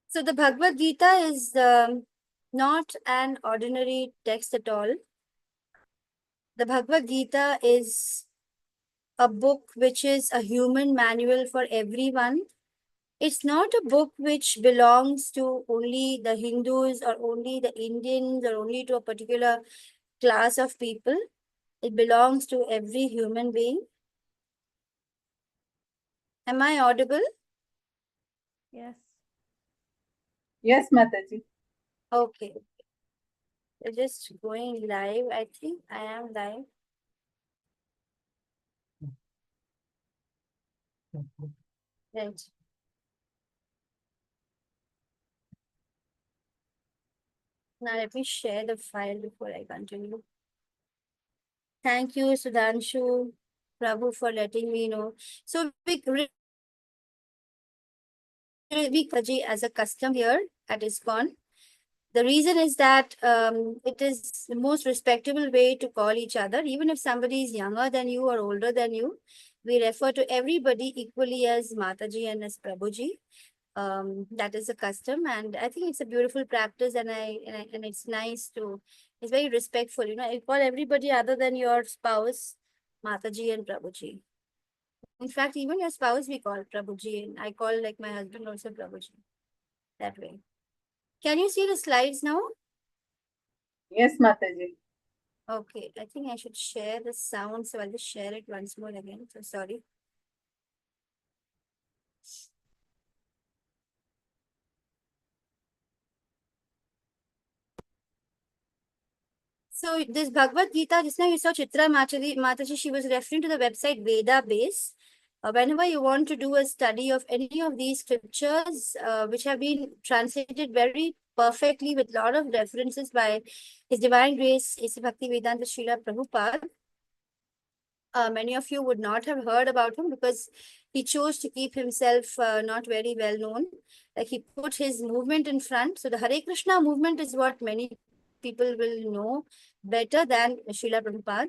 So the Bhagavad Gita is not an ordinary text at all. The Bhagavad Gita is a book which is a human manual for everyone. It's not a book which belongs to only the Hindus or only the Indians or only to a particular class of people. It belongs to every human being. Am I audible? Yes. Yes, Mataji. Okay. We're just going live. I think I am live. Right. Now let me share the file before I continue. Thank you, Sudhanshu, Prabhu, for letting me know. So we as a custom here at ISKCON. The reason is that it is the most respectable way to call each other. Even if somebody is younger than you or older than you, we refer to everybody equally as Mataji and as Prabhuji. That is a custom, and I think it's a beautiful practice, and it's nice to. It's very respectful, I call everybody other than your spouse Mataji and Prabhuji. In fact, even your spouse we call Prabhuji, and I call like my husband also Prabhuji. That way. Can you see the slides now? Yes, Mataji. Okay, I think I should share the sound, so I'll just share it once more again. So sorry. So this Bhagavad Gita, just now you saw Chitra Mataji, she was referring to the website Veda Base. Whenever you want to do a study of any of these scriptures, which have been translated very perfectly with a lot of references by His Divine Grace, A.C. Bhaktivedanta Srila Prabhupada, many of you would not have heard about him because he chose to keep himself not very well known. Like he put his movement in front. So the Hare Krishna movement is what many people will know better than Srila Prabhupada.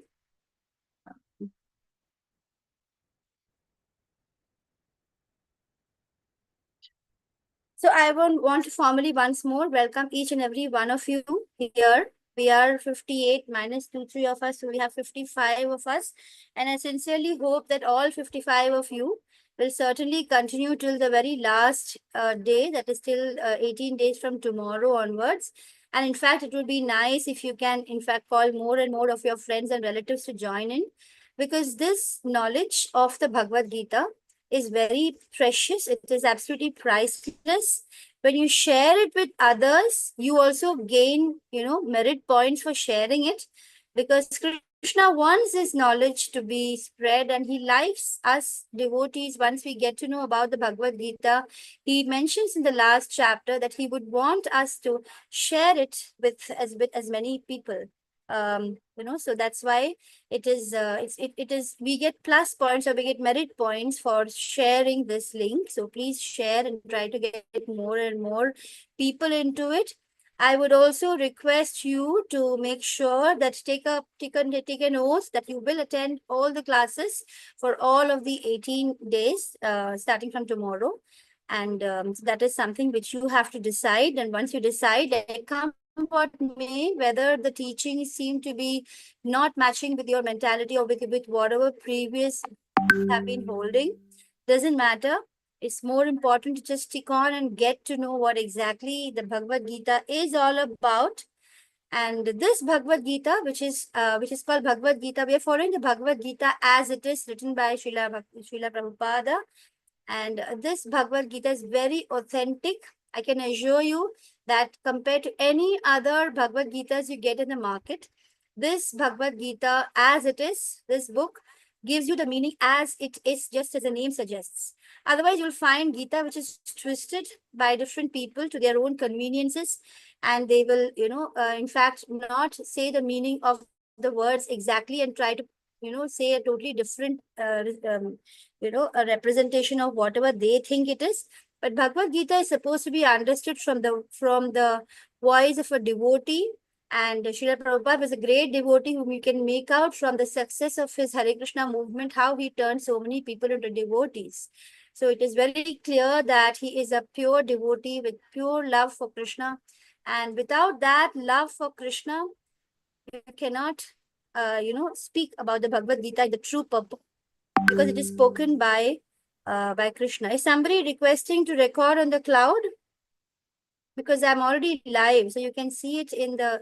So I want to formally once more welcome each and every one of you here. We are 58 minus 2, 3 of us. So we have 55 of us. And I sincerely hope that all 55 of you will certainly continue till the very last day, that is till 18 days from tomorrow onwards. And in fact, it would be nice if you can, in fact, call more and more of your friends and relatives to join in, because this knowledge of the Bhagavad Gita is very precious. It is absolutely priceless. When you share it with others, you also gain, merit points for sharing it, because Krishna wants his knowledge to be spread, and he likes us devotees. Once we get to know about the Bhagavad Gita, he mentions in the last chapter that he would want us to share it with as many people. So that's why it is it is we get plus points, or we get merit points for sharing this link. So please share and try to get more and more people into it. I would also request you to make sure that take an oath that you will attend all the classes for all of the 18 days starting from tomorrow. And that is something which you have to decide. And once you decide, come what may, whether the teachings seem to be not matching with your mentality or with whatever previous have been holding, doesn't matter. It's more important to just stick on and get to know what exactly the Bhagavad Gita is all about. And this Bhagavad Gita, which is called Bhagavad Gita, we are following the Bhagavad Gita as it is written by Srila Prabhupada. And this Bhagavad Gita is very authentic. I can assure you that compared to any other Bhagavad Gitas you get in the market, this Bhagavad Gita, as it is, this book, gives you the meaning as it is, just as the name suggests. Otherwise, you'll find Gita which is twisted by different people to their own conveniences, and they will, in fact, not say the meaning of the words exactly and try to, say a totally different, a representation of whatever they think it is. But Bhagavad Gita is supposed to be understood from the voice of a devotee. And Srila Prabhupada was a great devotee whom you can make out from the success of his Hare Krishna movement, how he turned so many people into devotees. So it is very clear that he is a pure devotee with pure love for Krishna. And without that love for Krishna, you cannot, speak about the Bhagavad Gita in the true purpose, because it is spoken by Krishna. Is somebody requesting to record on the cloud? Because I'm already live, so you can see it in the,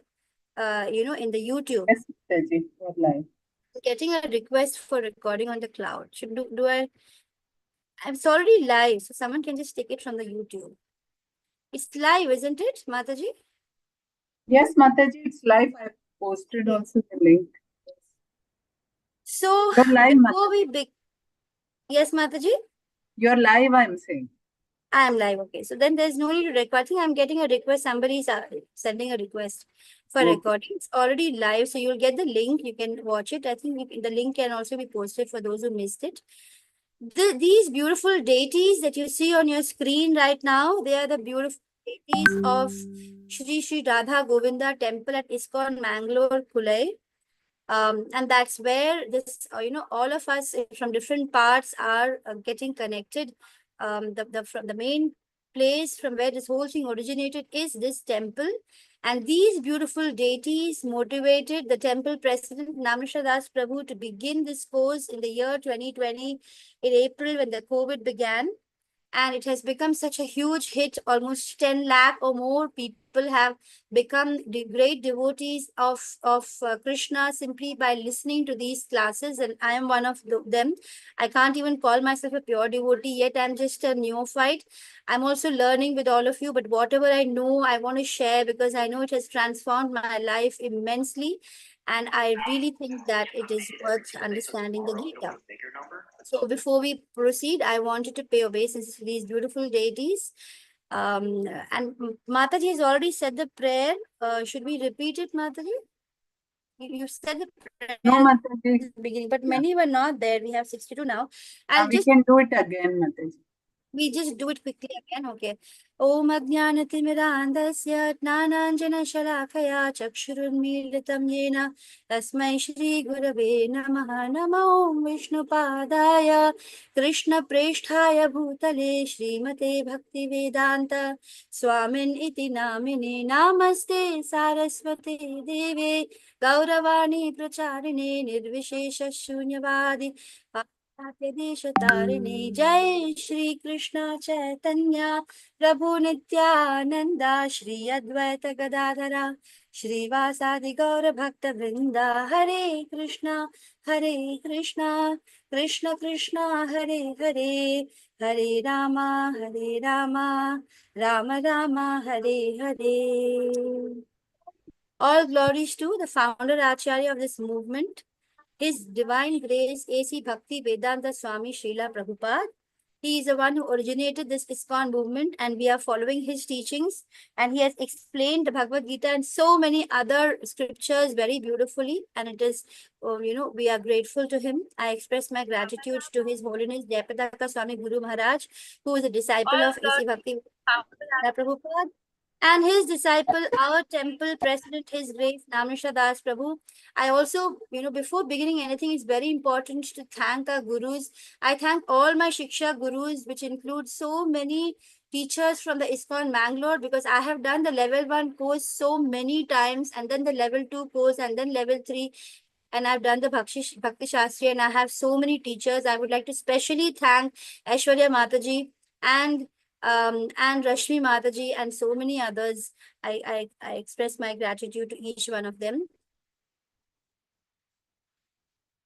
in the YouTube. Yes, Mataji, you're live. Getting a request for recording on the cloud. Do I? It's already live, so someone can just take it from the YouTube. It's live, isn't it, Mataji? Yes, Mataji, it's live. I posted Yes. also the link. So You're live, before we Mataji. yes, Mataji, You're live, I'm saying. I am live. Okay, so then there's no need to record. I think I'm getting a request. Somebody's sending a request for Okay. recording. It's already live, so you'll get the link. You can watch it. I think the link can also be posted for those who missed it. These beautiful deities that you see on your screen right now, they are the beautiful deities of Shri Radha Govinda temple at ISKCON Mangalore, Kulai. And that's where this, all of us from different parts are getting connected. From the main place from where this whole thing originated is this temple. And these beautiful deities motivated the temple president Namrata Das Prabhu to begin this course in the year 2020 in April when the COVID began. And it has become such a huge hit. Almost 10 lakh or more people have become the great devotees of Krishna simply by listening to these classes, and I am one of them. I can't even call myself a pure devotee yet. I'm just a neophyte. I'm also learning with all of you, but whatever I know, I want to share because I know it has transformed my life immensely, and I really think that it is worth understanding the Gita. So before we proceed, I wanted to pay obeisance to these beautiful deities. And Mataji has already said the prayer. Should we repeat it, Mataji? You said the prayer No, at Mataji. the beginning, but Yeah. many were not there. We have 62 now. I'll We just can do it again, Mataji. we just do it quickly again, okay. Om Ajnanatimidandasya Jnananjana Chakshurunmilitam Yena Tasmai Shri Gurave Namaha Namo Om Vishnu Padaya Krishna Presthaya Bhutale Srimate Bhakti Vedanta Swamin Iti Namine Namaste Saraswate Deve Gauravani Pracharine Nirvishesha Shunyavadi देश तारिणी जय श्री कृष्ण चैतन्य प्रभु नित्यानंदा श्री अद्वैत गदाधरा श्रीवासादि गौर भक्त वृंदा हरे Krishna Krishna Krishna Hare Hare Hare Rama Ram Ram Hare Hare. All glories to the founder Acharya of this movement, His Divine Grace A.C. Bhakti Vedanta Swami Srila Prabhupada. He is the one who originated this ISKCON movement, and we are following his teachings. And he has explained the Bhagavad Gita and so many other scriptures very beautifully. And it is, we are grateful to him. I express my gratitude to His Holiness Jayapataka Swami Guru Maharaj, who is a disciple of A.C. Bhakti Vedanta Prabhupada. And his disciple, our temple president, His Grace Namrata Das Prabhu. I also, before beginning anything, it's very important to thank our gurus. I thank all my Shiksha gurus, which include so many teachers from the ISKCON Mangalore, because I have done the level 1 course so many times, and then the level 2 course, and then level 3. And I've done the Bhakti Shastri, and I have so many teachers. I would like to specially thank Aishwarya Mataji and Rashmi Mataji and so many others. I express my gratitude to each one of them.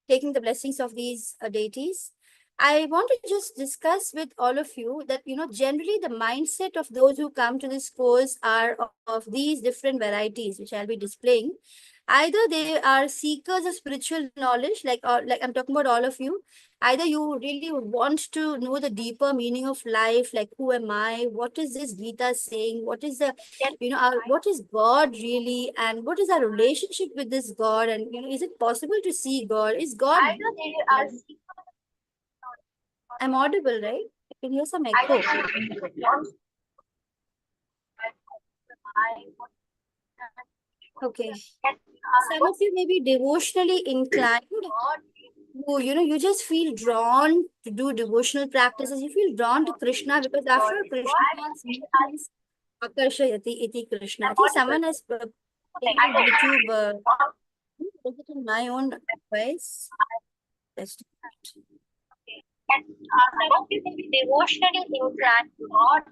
Taking the blessings of these deities, I want to just discuss with all of you that, generally the mindset of those who come to this course are of these different varieties, which I'll be displaying. Either they are seekers of spiritual knowledge, like I'm talking about all of you. Either you really want to know the deeper meaning of life, like who am I? What is this Gita saying? What is the, what is God really? And what is our relationship with this God? And, is it possible to see God? Is God? I'm audible, right? I can hear some echo. Okay. Some of you may be devotionally inclined. you just feel drawn to do devotional practices. You feel drawn to Krishna because after Krishna's means Akarshayati iti Krishna. I think someone has taken a YouTube. Take it in my own voice. Just And some of you may be devotionally inclined to God.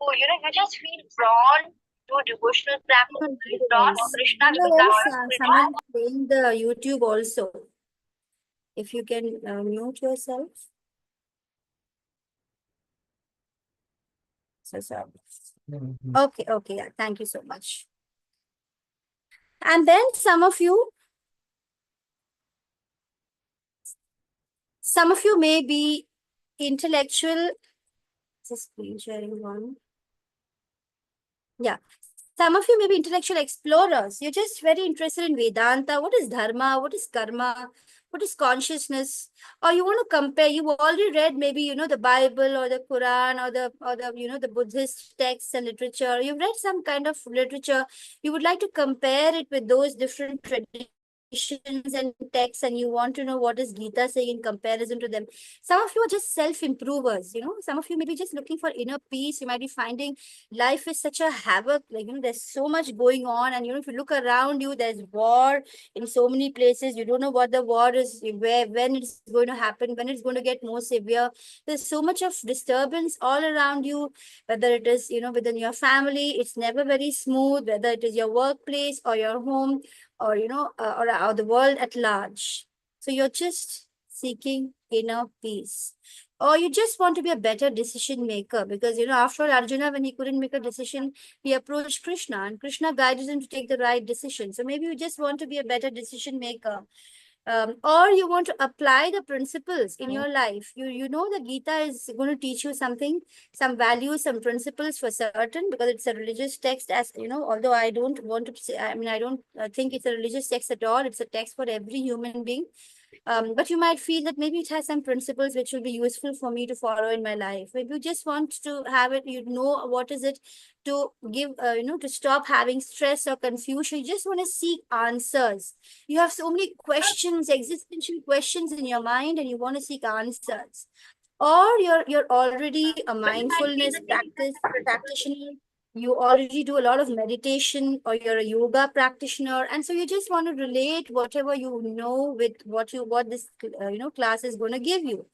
So, you just feel drawn to devotional practice, drawn to Krishna because that's someone playing the YouTube also. If you can mute yourself. So sorry. Okay, yeah. Thank you so much. And then some of you may be intellectual. Just screen sharing one. Yeah. Some of you may be intellectual explorers. You're just very interested in Vedanta. What is Dharma? What is Karma? What is consciousness? Or you want to compare. You've already read maybe, the Bible or the Quran or the the Buddhist texts and literature. You've read some kind of literature. You would like to compare it with those different traditions and texts, and you want to know what is Gita saying in comparison to them. Some of you are just self-improvers. Some of you may be just looking for inner peace. You might be finding life is such a havoc, like there's so much going on, and if you look around you, there's war in so many places. You don't know what the war is, where, when it's going to happen, when it's going to get more severe. There's so much of disturbance all around you, whether it is within your family, it's never very smooth, whether it is your workplace or your home, or or the world at large. So you're just seeking inner peace, or you just want to be a better decision maker, because after all, Arjuna, when he couldn't make a decision, he approached Krishna, and Krishna guided him to take the right decision. So maybe you just want to be a better decision maker, or you want to apply the principles in your life. You know the Gita is going to teach you something, some values, some principles for certain, because it's a religious text, as although I don't want to say, I don't think it's a religious text at all. It's a text for every human being. But you might feel that maybe it has some principles which will be useful for me to follow in my life. Maybe you just want to have it, what is it to give, to stop having stress or confusion. You just want to seek answers. You have so many questions, existential questions in your mind, and you want to seek answers. Or you're already a mindfulness practitioner. You already do a lot of meditation, or you're a yoga practitioner, and so you just want to relate whatever you know with what this class is going to give you.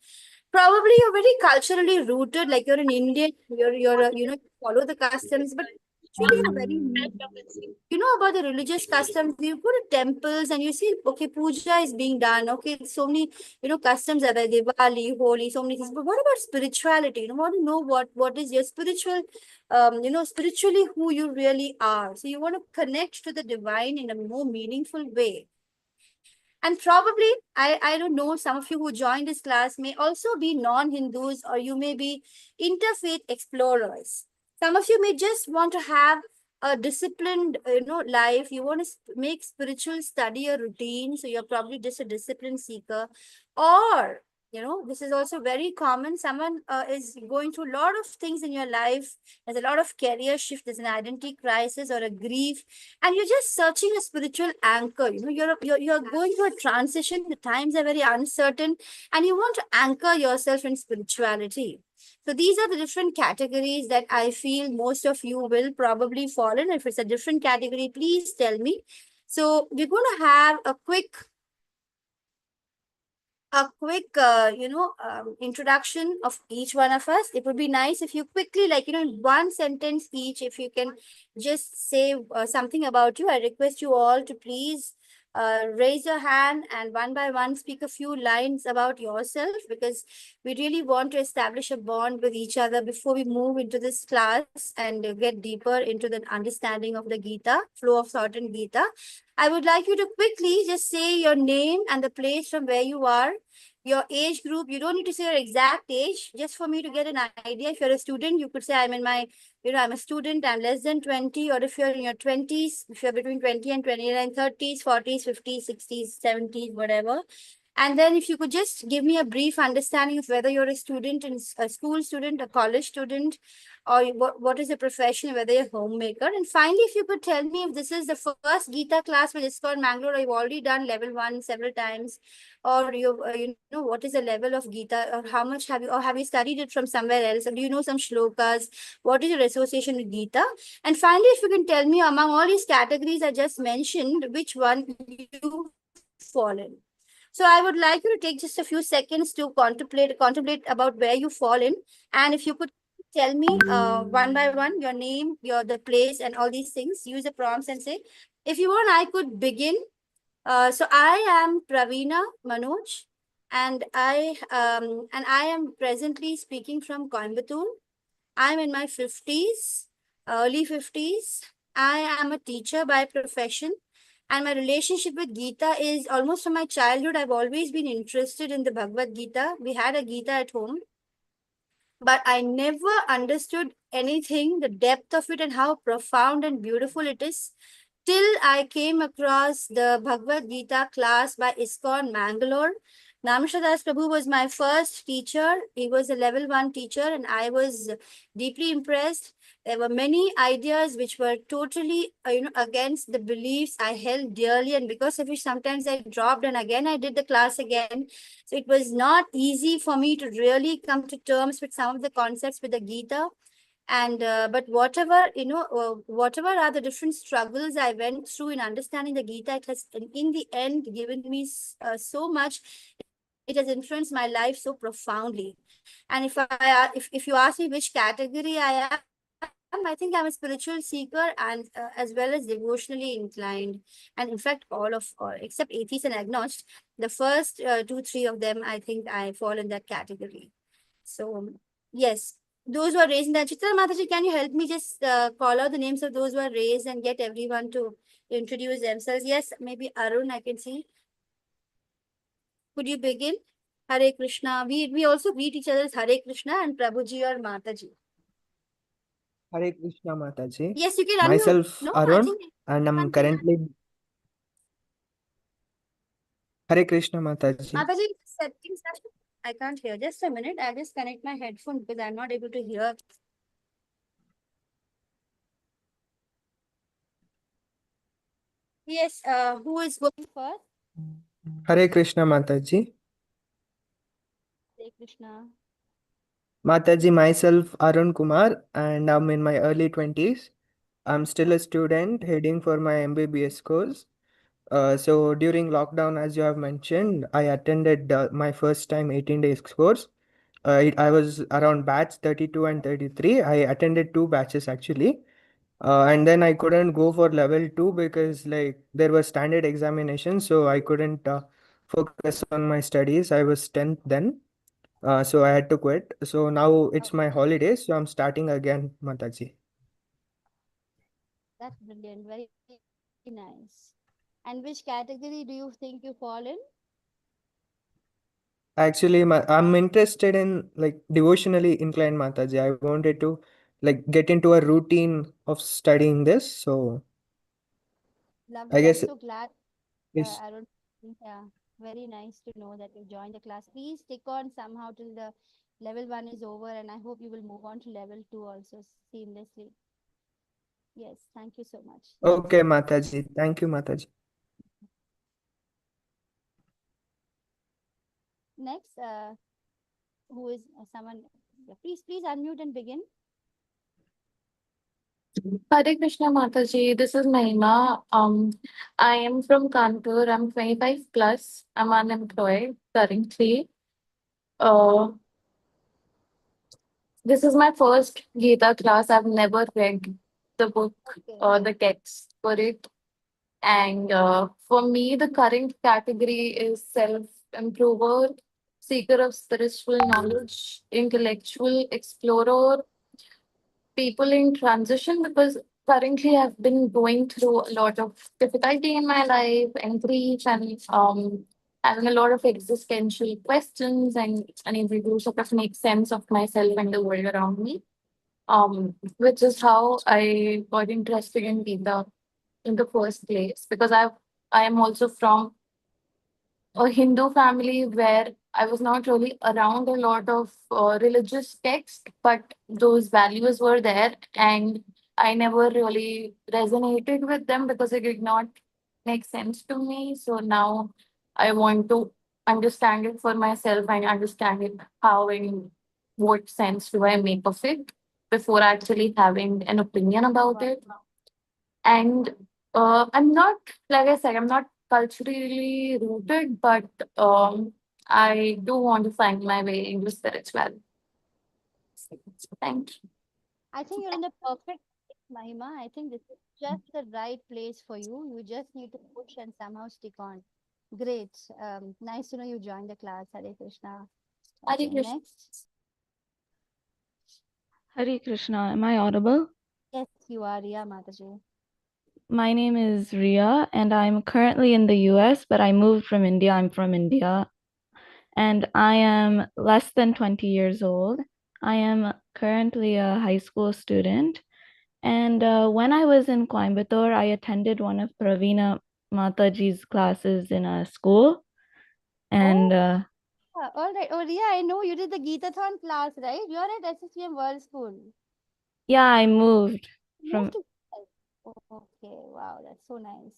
Probably you're very culturally rooted, like you're an Indian, you follow the customs, but actually you're very about the religious customs. You go to temples and you see, okay, puja is being done. Okay, so many, customs are there, Diwali, Holi, so many things. But what about spirituality? You want to know what is your spiritual, spiritually who you really are. So you want to connect to the divine in a more meaningful way. And probably, I don't know, some of you who joined this class may also be non-Hindus, or you may be interfaith explorers. Some of you may just want to have a disciplined, life. You want to make spiritual study a routine. So you're probably just a discipline seeker. Or, this is also very common. Someone is going through a lot of things in your life. There's a lot of career shift. There's an identity crisis or a grief, and you're just searching a spiritual anchor. You're going through a transition. The times are very uncertain, and you want to anchor yourself in spirituality. So these are the different categories that I feel most of you will probably fall in. If it's a different category, please tell me. So we're going to have a quick introduction of each one of us. It would be nice if you quickly, like, in one sentence each, if you can just say something about you. I request you all to please raise your hand and one by one speak a few lines about yourself, because we really want to establish a bond with each other before we move into this class and get deeper into the understanding of the Gita, flow of thought in Gita. I would like you to quickly just say your name and the place from where you are, your age group. You don't need to say your exact age, just for me to get an idea. If you're a student, you could say, I'm in my, I'm a student, I'm less than 20. Or if you're in your 20s, if you're between 20 and 29, 30s, 40s, 50s, 60s, 70s, whatever. And then if you could just give me a brief understanding of whether you're a student, a school student, a college student, or what is the profession, whether you're a homemaker. And finally, if you could tell me if this is the first Gita class with ISKCON Mangalore, or you've already done level 1 several times, or you know, what is the level of Gita, or how much have you studied it from somewhere else, or do you know some shlokas? What is your association with Gita? And finally, if you can tell me among all these categories I just mentioned, which one you fall in. So I would like you to take just a few seconds to contemplate about where you fall in, and if you could tell me one by one your name, the place, and all these things. Use the prompts and say, if you want, I could begin. So I am Praveena Manoj, and I am presently speaking from Coimbatore. I'm in my 50s, early 50s. I am a teacher by profession, and my relationship with Gita is almost from my childhood. I've always been interested in the Bhagavad Gita. We had a Gita at home, but I never understood anything, the depth of it, and how profound and beautiful it is, till I came across the Bhagavad Gita class by ISKCON Mangalore. Namshadas Prabhu was my first teacher. He was a level 1 teacher, and I was deeply impressed. There were many ideas which were totally, against the beliefs I held dearly, and because of which sometimes I dropped, and again I did the class again. So it was not easy for me to really come to terms with some of the concepts with the Gita. And but whatever are the different struggles I went through in understanding the Gita, it has in the end given me so much. It has influenced my life so profoundly. And if you ask me which category I am, I think I'm a spiritual seeker, and as well as devotionally inclined. And in fact, all except atheists and agnostics, the first two, three of them, I think I fall in that category. So yes, those who are raised in that. Chitra Mataji, can you help me just call out the names of those who are raised and get everyone to introduce themselves? Yes, maybe Arun, I can see. Could you begin? Hare Krishna. We also greet each other as Hare Krishna and Prabhuji or Mataji. Hare Krishna Mataji. Yes, you can unmute. Myself No, I Arun, think and I'm everyone can. currently Hare Krishna Mataji. Mataji, settings. I can't hear. Just a minute. I'll just connect my headphone because I'm not able to hear. Yes, who is going first? Hare Krishna Mataji. Hare Krishna. Mataji, myself Arun Kumar, and I'm in my early 20s. I'm still a student heading for my MBBS course. So during lockdown, as you have mentioned, I attended my first time 18 days course. I was around batch 32 and 33. I attended two batches actually. And then I couldn't go for level 2 because like there were standard examinations, so I couldn't focus on my studies. I was 10th then. So I had to quit. So now it's my holidays, so I'm starting again, Mataji. That's brilliant. Very nice. And which category do you think you fall in? Actually, I'm interested in like devotionally inclined, Mataji. I wanted to like get into a routine of studying this. So I Lovely. I'm guess so glad, it's Arun. Yeah, very nice to know that you joined the class. Please stick on somehow till the level 1 is over, and I hope you will move on to level 2 also seamlessly. Yes, thank you so much. okay, Mataji. Thank you, Mataji. Next, who is someone? Yeah, please unmute and begin. Hare Krishna Mataji, this is Mahima. I am from Kanpur. I'm 25 plus. I'm unemployed currently. Uh, this is my first Gita class. I've never read the book Okay. or the text for it. And for me, the current category is self improver, seeker of spiritual knowledge, intellectual explorer, people in transition, because currently I've been going through a lot of difficulty in my life and grief and having a lot of existential questions and unable to sort of make sense of myself and the world around me. Which is how I got interested in Gita in the first place, because I am also from a Hindu family where I was not really around a lot of religious text, but those values were there, and I never really resonated with them because it did not make sense to me. So now I want to understand it for myself and understand it how and what sense do I make of it before actually having an opinion about it. And I'm not, like I said, I'm not culturally rooted, but I do want to find my way into spirituality. Thank you. I think you're in the perfect place, Mahima. I think this is just the right place for you. You just need to push and somehow stick on. Great. Nice to know you joined the class. Hare Krishna. Hare Okay, Krishna. next. Hare Krishna. Am I audible? Yes, you are Riya Mataji. My name is Ria, and I'm currently in the US, but I moved from India. I'm from India, and I am less than 20 years old. I am currently a high school student. And when I was in Coimbatore, I attended one of Pravina Mataji's classes in a school. And All right. Oh, Riya, I know you did the Gita-thon class, right? You're at SSVM World School. yeah, I moved from Moved to Okay, wow, that's so nice.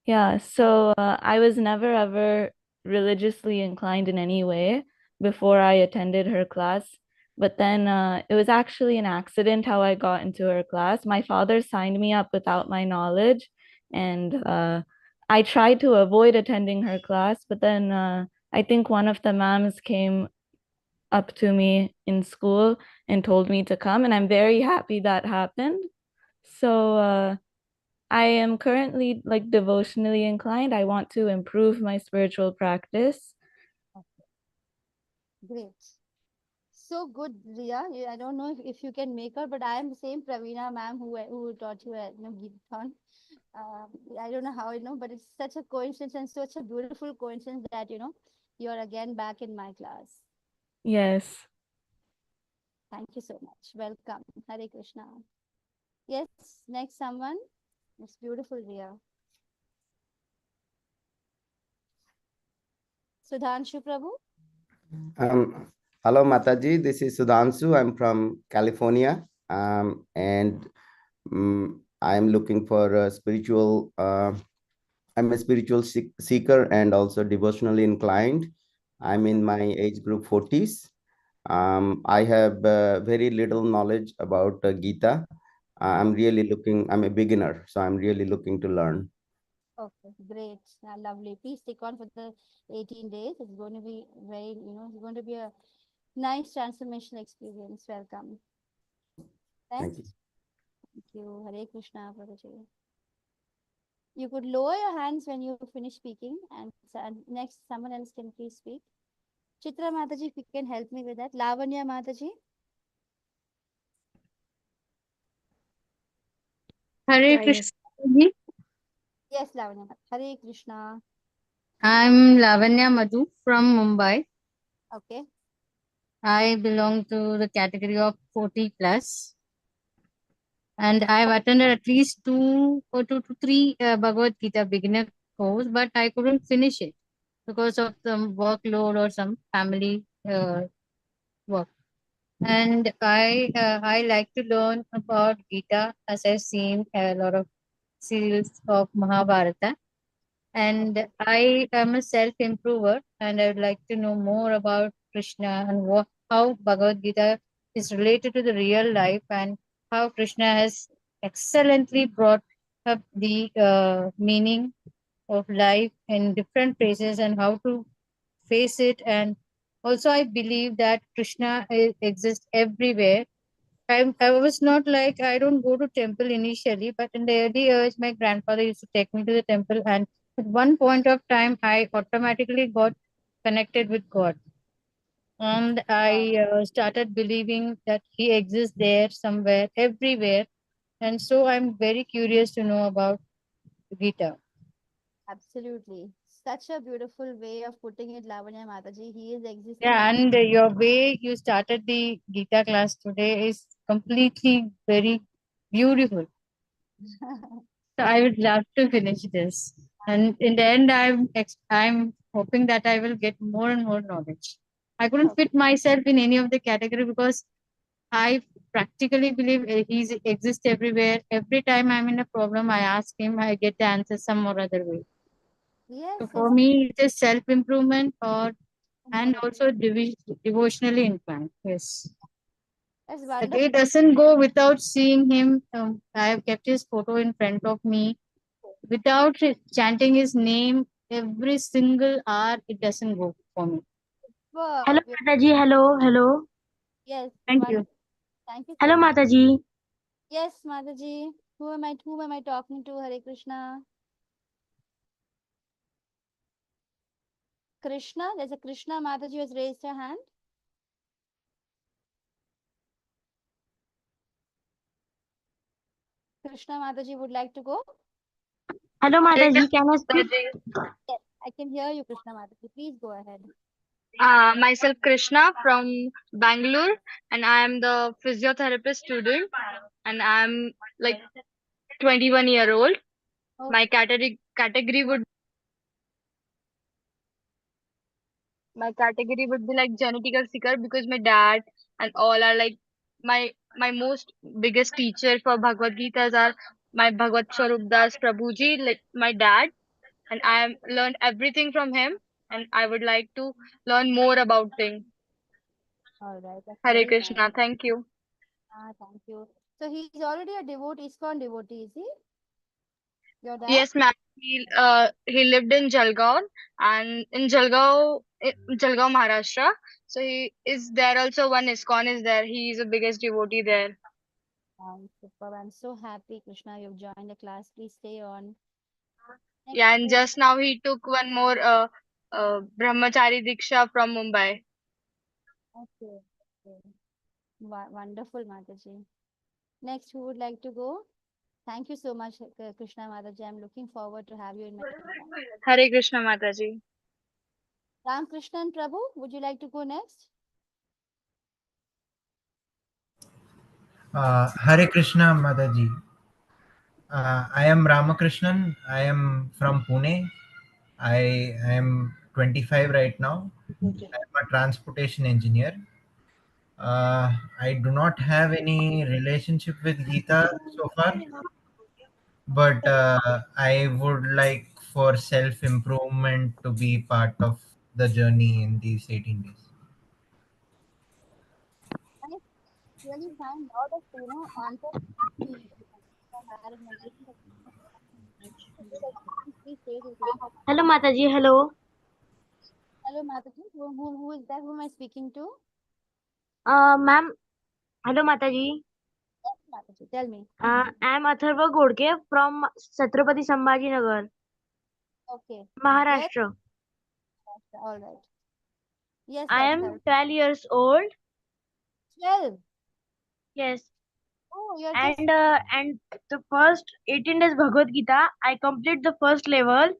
Yeah, so I was never ever religiously inclined in any way before I attended her class. But then it was actually an accident how I got into her class. My father signed me up without my knowledge, and I tried to avoid attending her class. But then I think one of the ma'ams came up to me in school and told me to come, and I'm very happy that happened. So I am currently like devotionally inclined. I want to improve my spiritual practice. Great. So good, Riya. I don't know if you can make her, but I am the same Praveena ma'am who taught you at Gita-thon. I don't know how I know, but it's such a coincidence and such a beautiful coincidence that you're again back in my class. Yes. Thank you so much. Welcome. Hare Krishna. Yes, next someone. It's beautiful, Riya. Sudhanshu Prabhu. Hello, Mataji. This is Sudhanshu. I'm from California, and I'm looking for a spiritual. I'm a spiritual seeker and also devotionally inclined. I'm in my age group 40s. I have very little knowledge about Gita. I'm a beginner, so I'm really looking to learn. Okay, great. Lovely. Please stick on for the 18 days. It's going to be it's going to be a nice transformational experience. Welcome. Thank Next. you. Thank you. Hare Krishna, Prabhuji. You could lower your hands when you finish speaking, and next, someone else can please speak. Chitra Mataji, if you can help me with that. Lavanya Mataji. Hare Krishna. Yes, Lavanya. Hare Krishna. I'm Lavanya Madhu from Mumbai. Okay. I belong to the category of 40 plus. And I've attended at least 2 to 3 Bhagavad Gita beginner course, but I couldn't finish it because of some workload or some family work. And I like to learn about Gita as I've seen a lot of serials of Mahabharata. And I am a self-improver, and I would like to know more about Krishna and how Bhagavad Gita is related to the real life, and how Krishna has excellently brought up the meaning of life in different places and how to face it. And also, I believe that Krishna exists everywhere. I was not like, I don't go to temple initially, but in the early years, my grandfather used to take me to the temple, and at one point of time, I automatically got connected with God, and I started believing that He exists there somewhere, everywhere, and so I'm very curious to know about Gita. Absolutely. Such a beautiful way of putting it, Lavanya Mataji. He is existing. Yeah, and your way you started the Gita class today is completely very beautiful. So I would love to finish this. And in the end, I'm hoping that I will get more and more knowledge. I couldn't fit myself in any of the category because I practically believe he exists everywhere. Every time I'm in a problem, I ask him, I get the answer some or other way. Yes, So for me, it is self-improvement and also devotionally inclined. Yes. that's The wonderful. day doesn't go without seeing him. I have kept his photo in front of me. Without chanting his name every single hour, it doesn't go for me. Hello, Mataji. Hello. yes, Thank you. wonderful. Thank you so Hello, much. Mataji. Yes, Mataji. Whom am I talking to? Hare Krishna. Krishna. There's a Krishna Mataji who has raised her hand. Krishna Mataji would like to go. Hello, Mataji. Can I speak? Yes, I can hear you, Krishna Mataji. Please go ahead. Myself Krishna from Bangalore, and I am the physiotherapist student, and I'm like 21-year-old. My category would be like genetical seeker, because my dad and all are like my most biggest teacher for Bhagavad Gitas are my Bhagavad Swarup Das Prabhuji, like my dad, and I am learned everything from him, and I would like to learn more about things. All right. That's Hare very Krishna. nice. Thank you. Thank you. So he's already a devotee, ISKCON devotee, is he? Your dad? Yes, ma'am. He lived in Jalgaon, and in Jalgaon, Maharashtra. So he is there also. One ISKCON is there. He is the biggest devotee there. Super. I'm so happy, Krishna, you've joined the class. Please stay on. Yeah, and just now he took one more Brahmachari Diksha from Mumbai. Okay. Wonderful, Mataji. Next, who would like to go? Thank you so much, Krishna Mataji. I'm looking forward to have you in my class. Hare Krishna Mataji. Ram Krishnan Prabhu, would you like to go next? Hare Krishna Mataji. I am Ramakrishnan. I am from Pune. I am 25 right now. I am a transportation engineer. I do not have any relationship with Gita so far, but I would like for self improvement to be part of the journey in these 18 days. I really find out of answers. Please say it. Hello, Mataji. Hello. Hello, Mataji. Who is that? Who am I speaking to? Ma'am. Hello, Mataji. Yes, Mataji. Tell me. I am Atharva Godke from Chhatrapati Sambhaji Nagar, Okay. Maharashtra. All right. Yes, I am 12 years old. 12. Yes. Oh, you're And the first 18 days Bhagavad Gita, I complete the first level.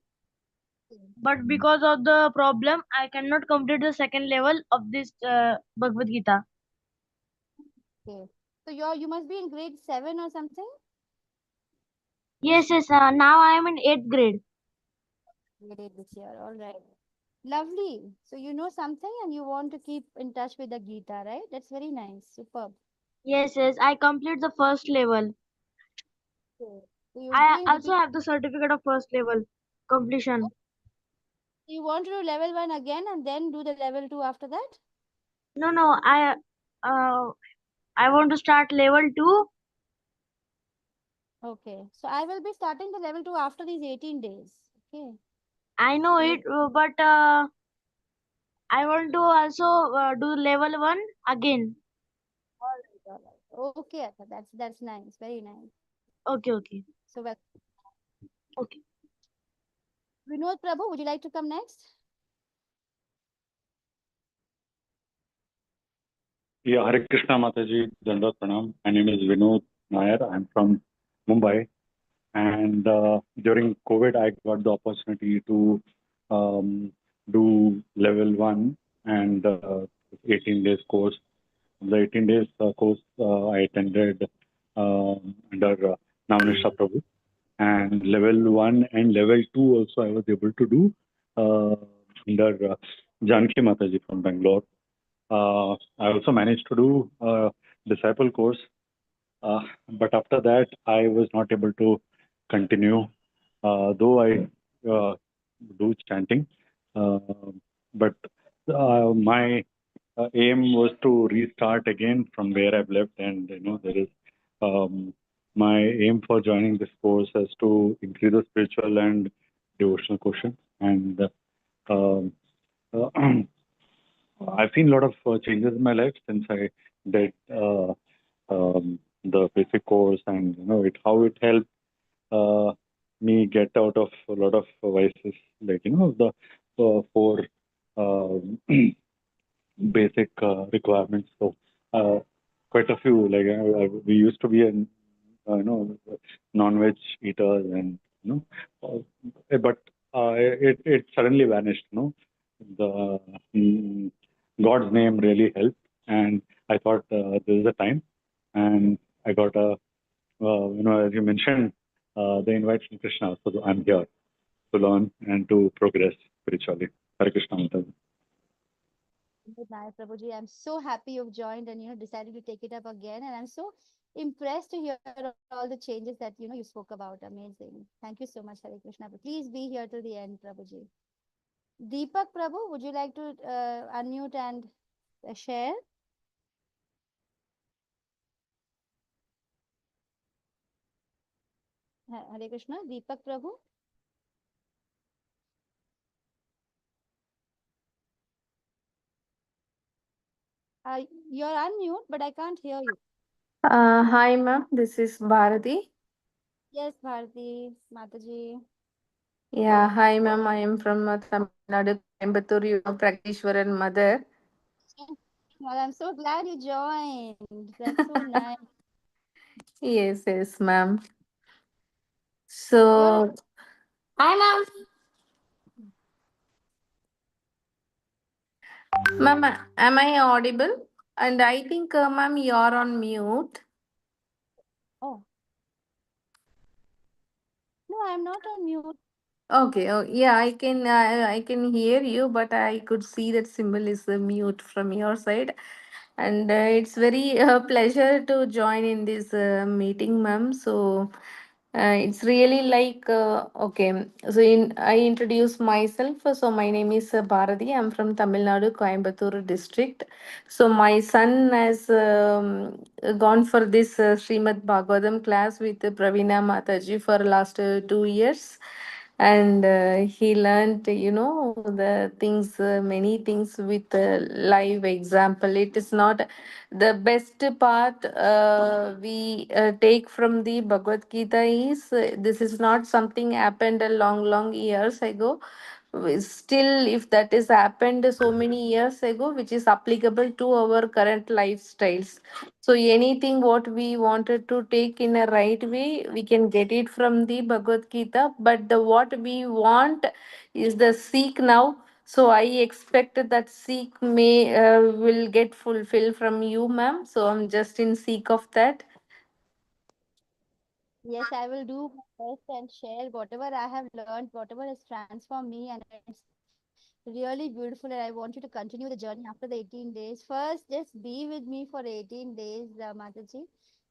But because of the problem, I cannot complete the second level of this Bhagavad Gita. Okay. So you must be in grade 7 or something? Yes. Now I am in 8th grade. Grade 8 this year. All right. Lovely. So you know something and you want to keep in touch with the Gita, right? That's very nice. Superb. Yes. I complete the first level. Okay. So I also have the certificate of first level completion. you want to do level 1 again and then do the level 2 after that? No. I want to start level 2. Okay. So I will be starting the level 2 after these 18 days. Okay. I know it, but I want to also do level 1 again. All right. Okay, Atha. That's nice. Very nice. Okay. So well. Okay. Vinod Prabhu, would you like to come next? Yeah, Hare Krishna Mataji, Dandat Pranam. My name is Vinod Nair. I'm from Mumbai. And during COVID, I got the opportunity to do level 1 and 18 days course. The 18 days course I attended under Namanishta Prabhu. And level 1 and level 2 also I was able to do under Janki Mataji from Bangalore. I also managed to do a disciple course, but after that I was not able to continue, though I do chanting. But my aim was to restart again from where I've left, and there is my aim for joining this course is to increase the spiritual and devotional quotient. And um, uh, I've seen a lot of changes in my life since I did the basic course, and how it helped me get out of a lot of vices, like the four basic requirements. So quite a few, like we used to be a non-veg eaters, and but it suddenly vanished. The God's name really helped, and I thought this is the time, and I got a as you mentioned, the invite from Krishna. So I'm here to learn and to progress spiritually. Hare Krishna Mataji. Good night, Prabhuji. I'm so happy you've joined and decided to take it up again. And I'm so impressed to hear all the changes that you spoke about. Amazing. Thank you so much, Hare Krishna. Please be here till the end, Prabhuji. Deepak Prabhu, would you like to unmute and share? Hare Krishna, Deepak Prabhu. You're unmute, but I can't hear you. Hi, ma'am. This is Bharati. Yes, Bharati, Mataji. Yeah, hi, ma'am. I am from Tamil Nadu, Coimbatore, Prakeshwaran mother. Well, I'm so glad you joined. That's so nice. Yes, ma'am. So, hi, ma'am. Ma'am, am I audible? And I think, ma'am, you're on mute. Oh. No, I'm not on mute. Okay. Oh, yeah, I can hear you, but I could see that symbol is mute from your side. And it's very pleasure to join in this meeting, ma'am. So it's really like okay. So I introduce myself. So my name is Bharati. I'm from Tamil Nadu, Coimbatore district. So my son has gone for this Srimad Bhagavatam class with Pravina Mataji for last 2 years, and he learned the things, many things with live example. It is not the best part we take from the Bhagavad Gita is this is not something happened a long years ago. Still, if that is happened so many years ago, which is applicable to our current lifestyles. So anything what we wanted to take in a right way, we can get it from the Bhagavad Gita. But the what we want is the seek now. So I expect that seek may will get fulfilled from you, ma'am. So I'm just in seek of that. Yes, I will do my best and share whatever I have learned, whatever has transformed me, and it's really beautiful. And I want you to continue the journey after the 18 days. First, just be with me for 18 days, Mataji.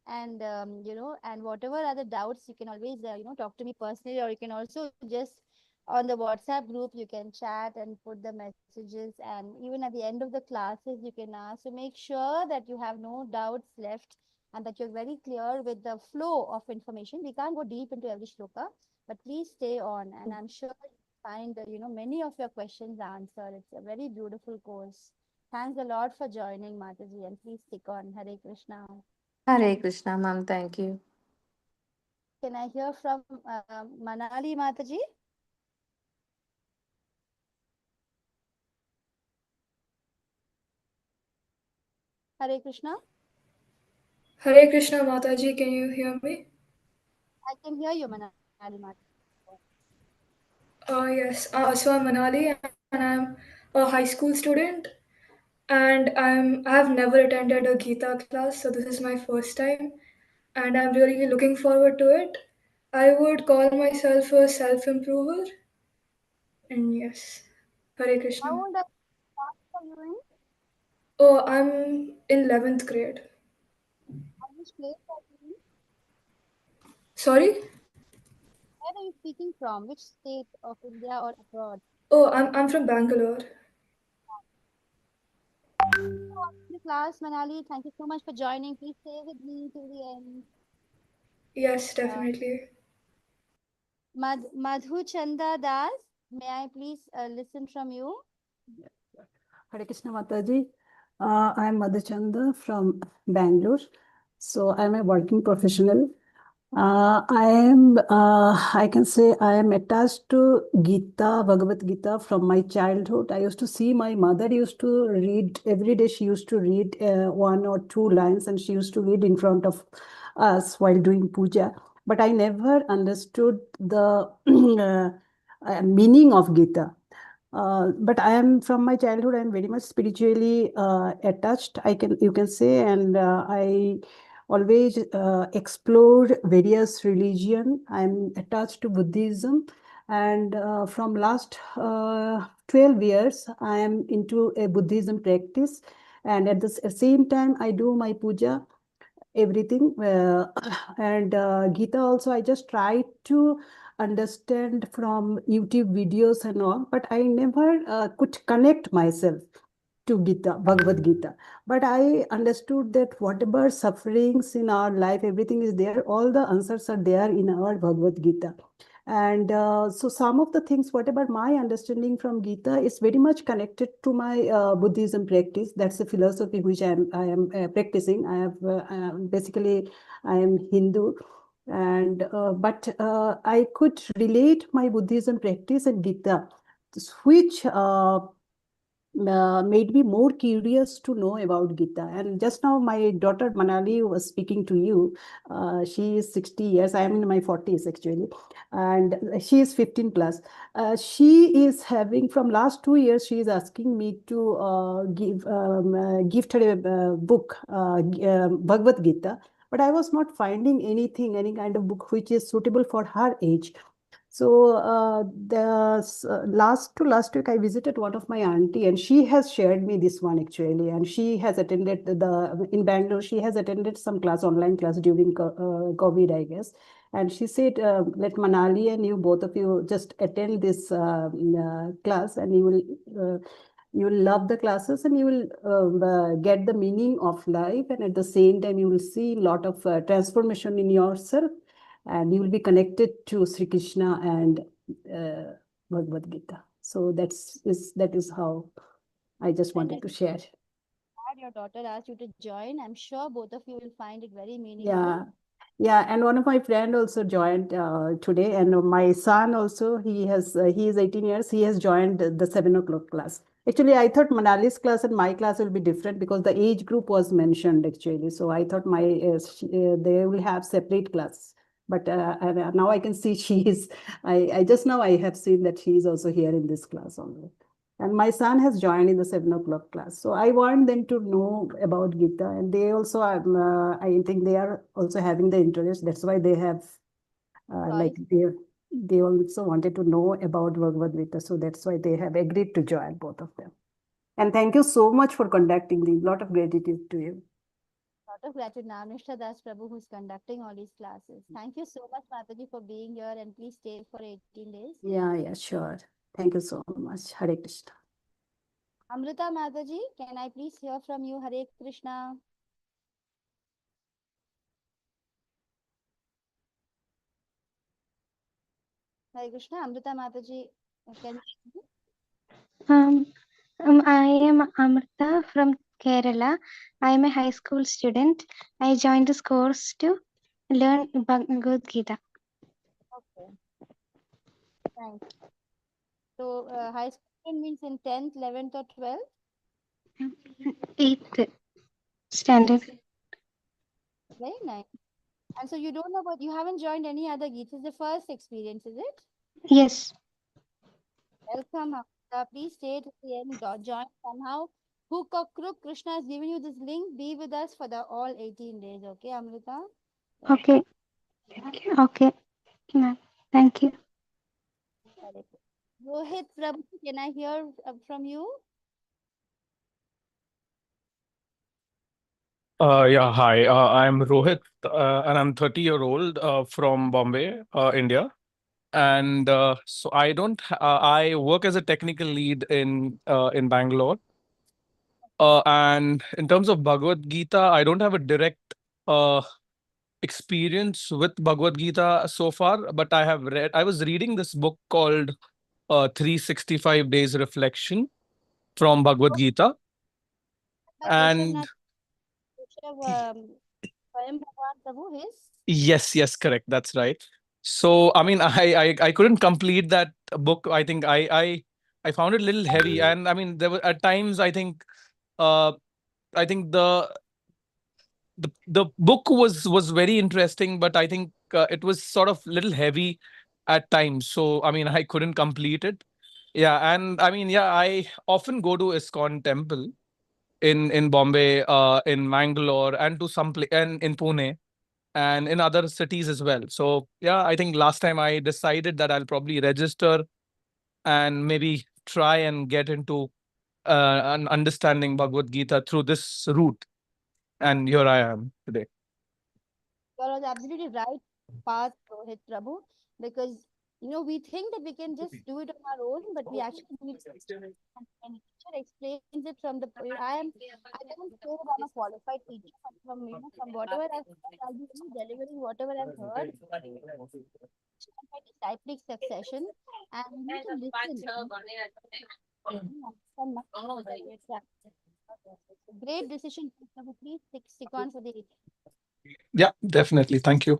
And, and whatever other doubts, you can always, talk to me personally, or you can also just on the WhatsApp group, you can chat and put the messages. And even at the end of the classes, you can ask. So make sure that you have no doubts left and that you're very clear with the flow of information. We can't go deep into every shloka, but please stay on, and I'm sure you'll find many of your questions answered. It's a very beautiful course. Thanks a lot for joining, Mataji, and please stick on. Hare Krishna. Hare Krishna, ma'am. Thank you. Can I hear from Manali Mataji? Hare Krishna. Hare Krishna Mataji, can you hear me? I can hear you, Manali Mataji. Yes. So I'm Manali, and I'm a high school student, and I've never attended a Gita class, so this is my first time, and I'm really looking forward to it. I would call myself a self-improver, and yes. Hare Krishna. How old are you in? Oh, I'm in 11th grade. Which place are you in? Sorry? Where are you speaking from? Which state of India or abroad? Oh, I'm from Bangalore. The class, Manali. Thank you so much for joining. Please stay with me till the end. Yes, definitely. Madhu Chanda Das, may I please listen from you? Hare Krishna Mataji. I am Madhuchanda from Bangalore. So I'm a working professional. I can say I am attached to Gita, Bhagavad Gita from my childhood. I used to see my mother used to read every day. She used to read one or two lines and she used to read in front of us while doing puja. But I never understood the meaning of Gita. But I am from my childhood. I am very much spiritually attached. You can say, and I always explored various religion. I'm attached to Buddhism, and from last 12 years, I am into a Buddhism practice. And at the same time, I do my puja, everything. And Gita also, I just try to understand from YouTube videos and all, but I never could connect myself to Gita, Bhagavad Gita. But I understood that whatever sufferings in our life, everything is there. All the answers are there in our Bhagavad Gita. And so some of the things, whatever my understanding from Gita is very much connected to my Buddhism practice. That's the philosophy which I am practicing. I have basically, I am Hindu. And but I could relate my Buddhism practice and Gita, which made me more curious to know about Gita. And just now, my daughter Manali was speaking to you. She is 60 years. I am in my 40s actually, and she is 15 plus. She is having from last 2 years. She is asking me to gift her a book, Bhagavad Gita. But I was not finding anything, any kind of book which is suitable for her age. So last week I visited one of my auntie and she has shared me this one actually, and she has attended in Bangalore. She has attended some online class during COVID, I guess. And she said, let Manali and you, both of you, just attend this class, and you will love the classes, and you will get the meaning of life, and at the same time you will see a lot of transformation in yourself, and you will be connected to Sri Krishna and Bhagavad Gita. So that is how I just wanted to share. Glad your daughter asked you to join. I'm sure both of you will find it very meaningful. Yeah. Yeah, and one of my friend also joined today, and my son also, he is 18 years. He has joined the 7 o'clock class. Actually, I thought Manali's class and my class will be different because the age group was mentioned actually. So I thought they will have separate class. But and now I can see she is. I just now I have seen that she is also here in this class only. And my son has joined in the 7 o'clock class. So I want them to know about Gita. And they also, I think they are also having the interest. That's why they have, they also wanted to know about Bhagavad Gita. So that's why they have agreed to join, both of them. And thank you so much for conducting the lot of gratitude to you. Lot of gratitude now, Mr. Das Prabhu, who's conducting all these classes. Thank you so much, Mataji, for being here, and please stay for 18 days. Yeah, sure. Thank you so much. Hare Krishna. Amrita Mataji, can I please hear from you? Hare Krishna. Hare Krishna, Amrita Mataji, can you? I am Amrita from Kerala. I am a high school student. I joined this course to learn Bhagavad Gita. Okay. Thanks. So, high school means in 10th, 11th, or 12th? 8th standard. Very nice. And so you don't know about, you haven't joined any other Gita. This is the first experience, is it? Yes. Welcome, Amrita. Please stay to the end. Join somehow. Hook or crook, Krishna has given you this link. Be with us for the all 18 days. Okay, Amrita? Okay. Okay. Thank you. Rohit Prabhu, can I hear from you? Yeah, hi. I'm Rohit, and I'm 30-year-old from Bombay, India. And so I don't. I work as a technical lead in Bangalore. And in terms of Bhagavad Gita, I don't have a direct uh, experience with Bhagavad Gita so far, but I have read. I was reading this book called 365 Days Reflection from Bhagavad Gita, By and Swayam Bhagwan Prabhu, his? yes, correct. That's right. So, I mean, I couldn't complete that book. I think I found it a little heavy, and I mean, there were at times uh I think the book was very interesting, but I think it was sort of little heavy at times. So, I mean, I couldn't complete it. Yeah, and I mean, yeah, I often go to ISKCON temple in Bombay, in Mangalore, and to some place and in Pune and in other cities as well. So yeah, I think last time I decided that I'll probably register and maybe try and get into an understanding Bhagavad Gita through this route. And here I am today. You are on the absolutely right path, Rohit Prabhu, because we think that we can just do it on our own, but we actually need and the teacher explains it from the I can't say that I'm a qualified teacher, but from whatever I've heard, I'll be really delivering whatever I've heard by disciplic succession, and we need to listen. Great decision, Prabhu. Please stick on for the Yeah, definitely. Thank you.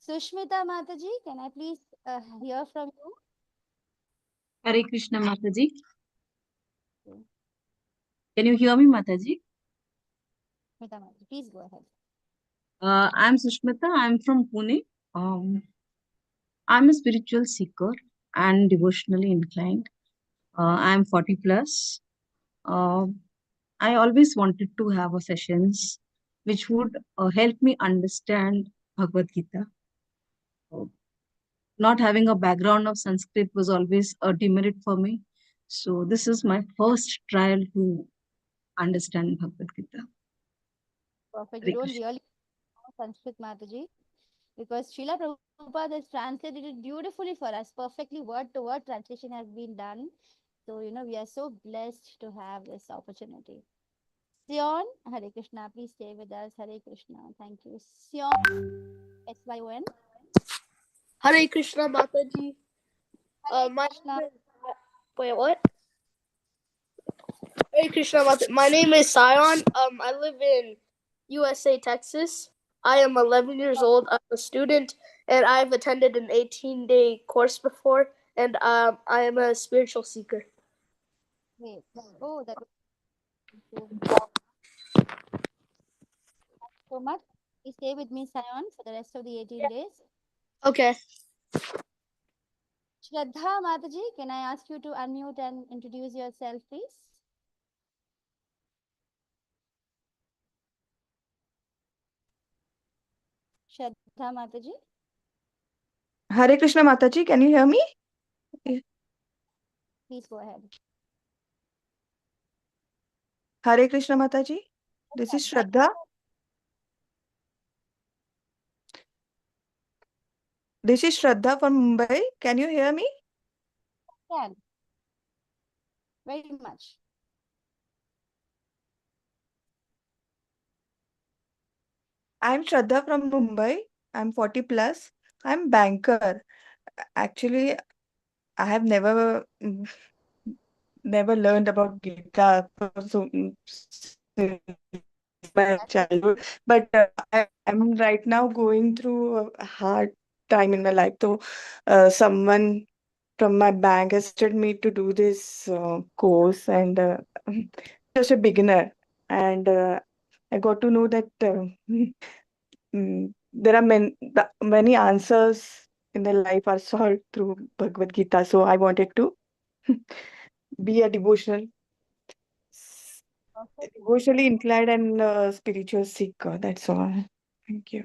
Sushmita Mataji, can I please hear from you? Hare Krishna Mataji. Can you hear me, Mataji? Sushmita Mataji, please go ahead. I'm Sushmita. I'm from Pune. I'm a spiritual seeker and devotionally inclined. I'm 40 plus. I always wanted to have a sessions which would help me understand Bhagavad Gita. Not having a background of Sanskrit was always a demerit for me. So this is my first trial to understand Bhagavad Gita. Perfect. You don't really know Sanskrit, Mataji, because Srila Prabhupada has translated it beautifully for us. Perfectly word to word translation has been done. So, we are so blessed to have this opportunity. Sion, Hare Krishna, please stay with us. Hare Krishna. Thank you. Sion, SYON. Hare Krishna Mataji. My Krishna. name is, wait, what? Hare Krishna Mataji. My name is Sion. I live in USA, Texas. I am 11 years old. I'm a student, and I've attended an 18-day course before, and I am a spiritual seeker. Wait. Oh, that was so much. Please stay with me, Sion, for the rest of the 18 days. Okay. Shraddha Mataji, can I ask you to unmute and introduce yourself, please? Shraddha Mataji. Hare Krishna Mataji, can you hear me? Please go ahead. Hare Krishna Mataji, this is Shraddha. This is Shraddha from Mumbai. Can you hear me? Can. Very much. I'm Shraddha from Mumbai. I'm 40 plus. I'm banker. Actually, I have never learned about Gita since my childhood. But I'm right now going through a hard time in my life. So someone from my bank has suggested me to do this course, and just a beginner. And I got to know that there are many answers in the life are solved through Bhagavad Gita. So I wanted to be a devotionally inclined and spiritual seeker. That's all. Thank you.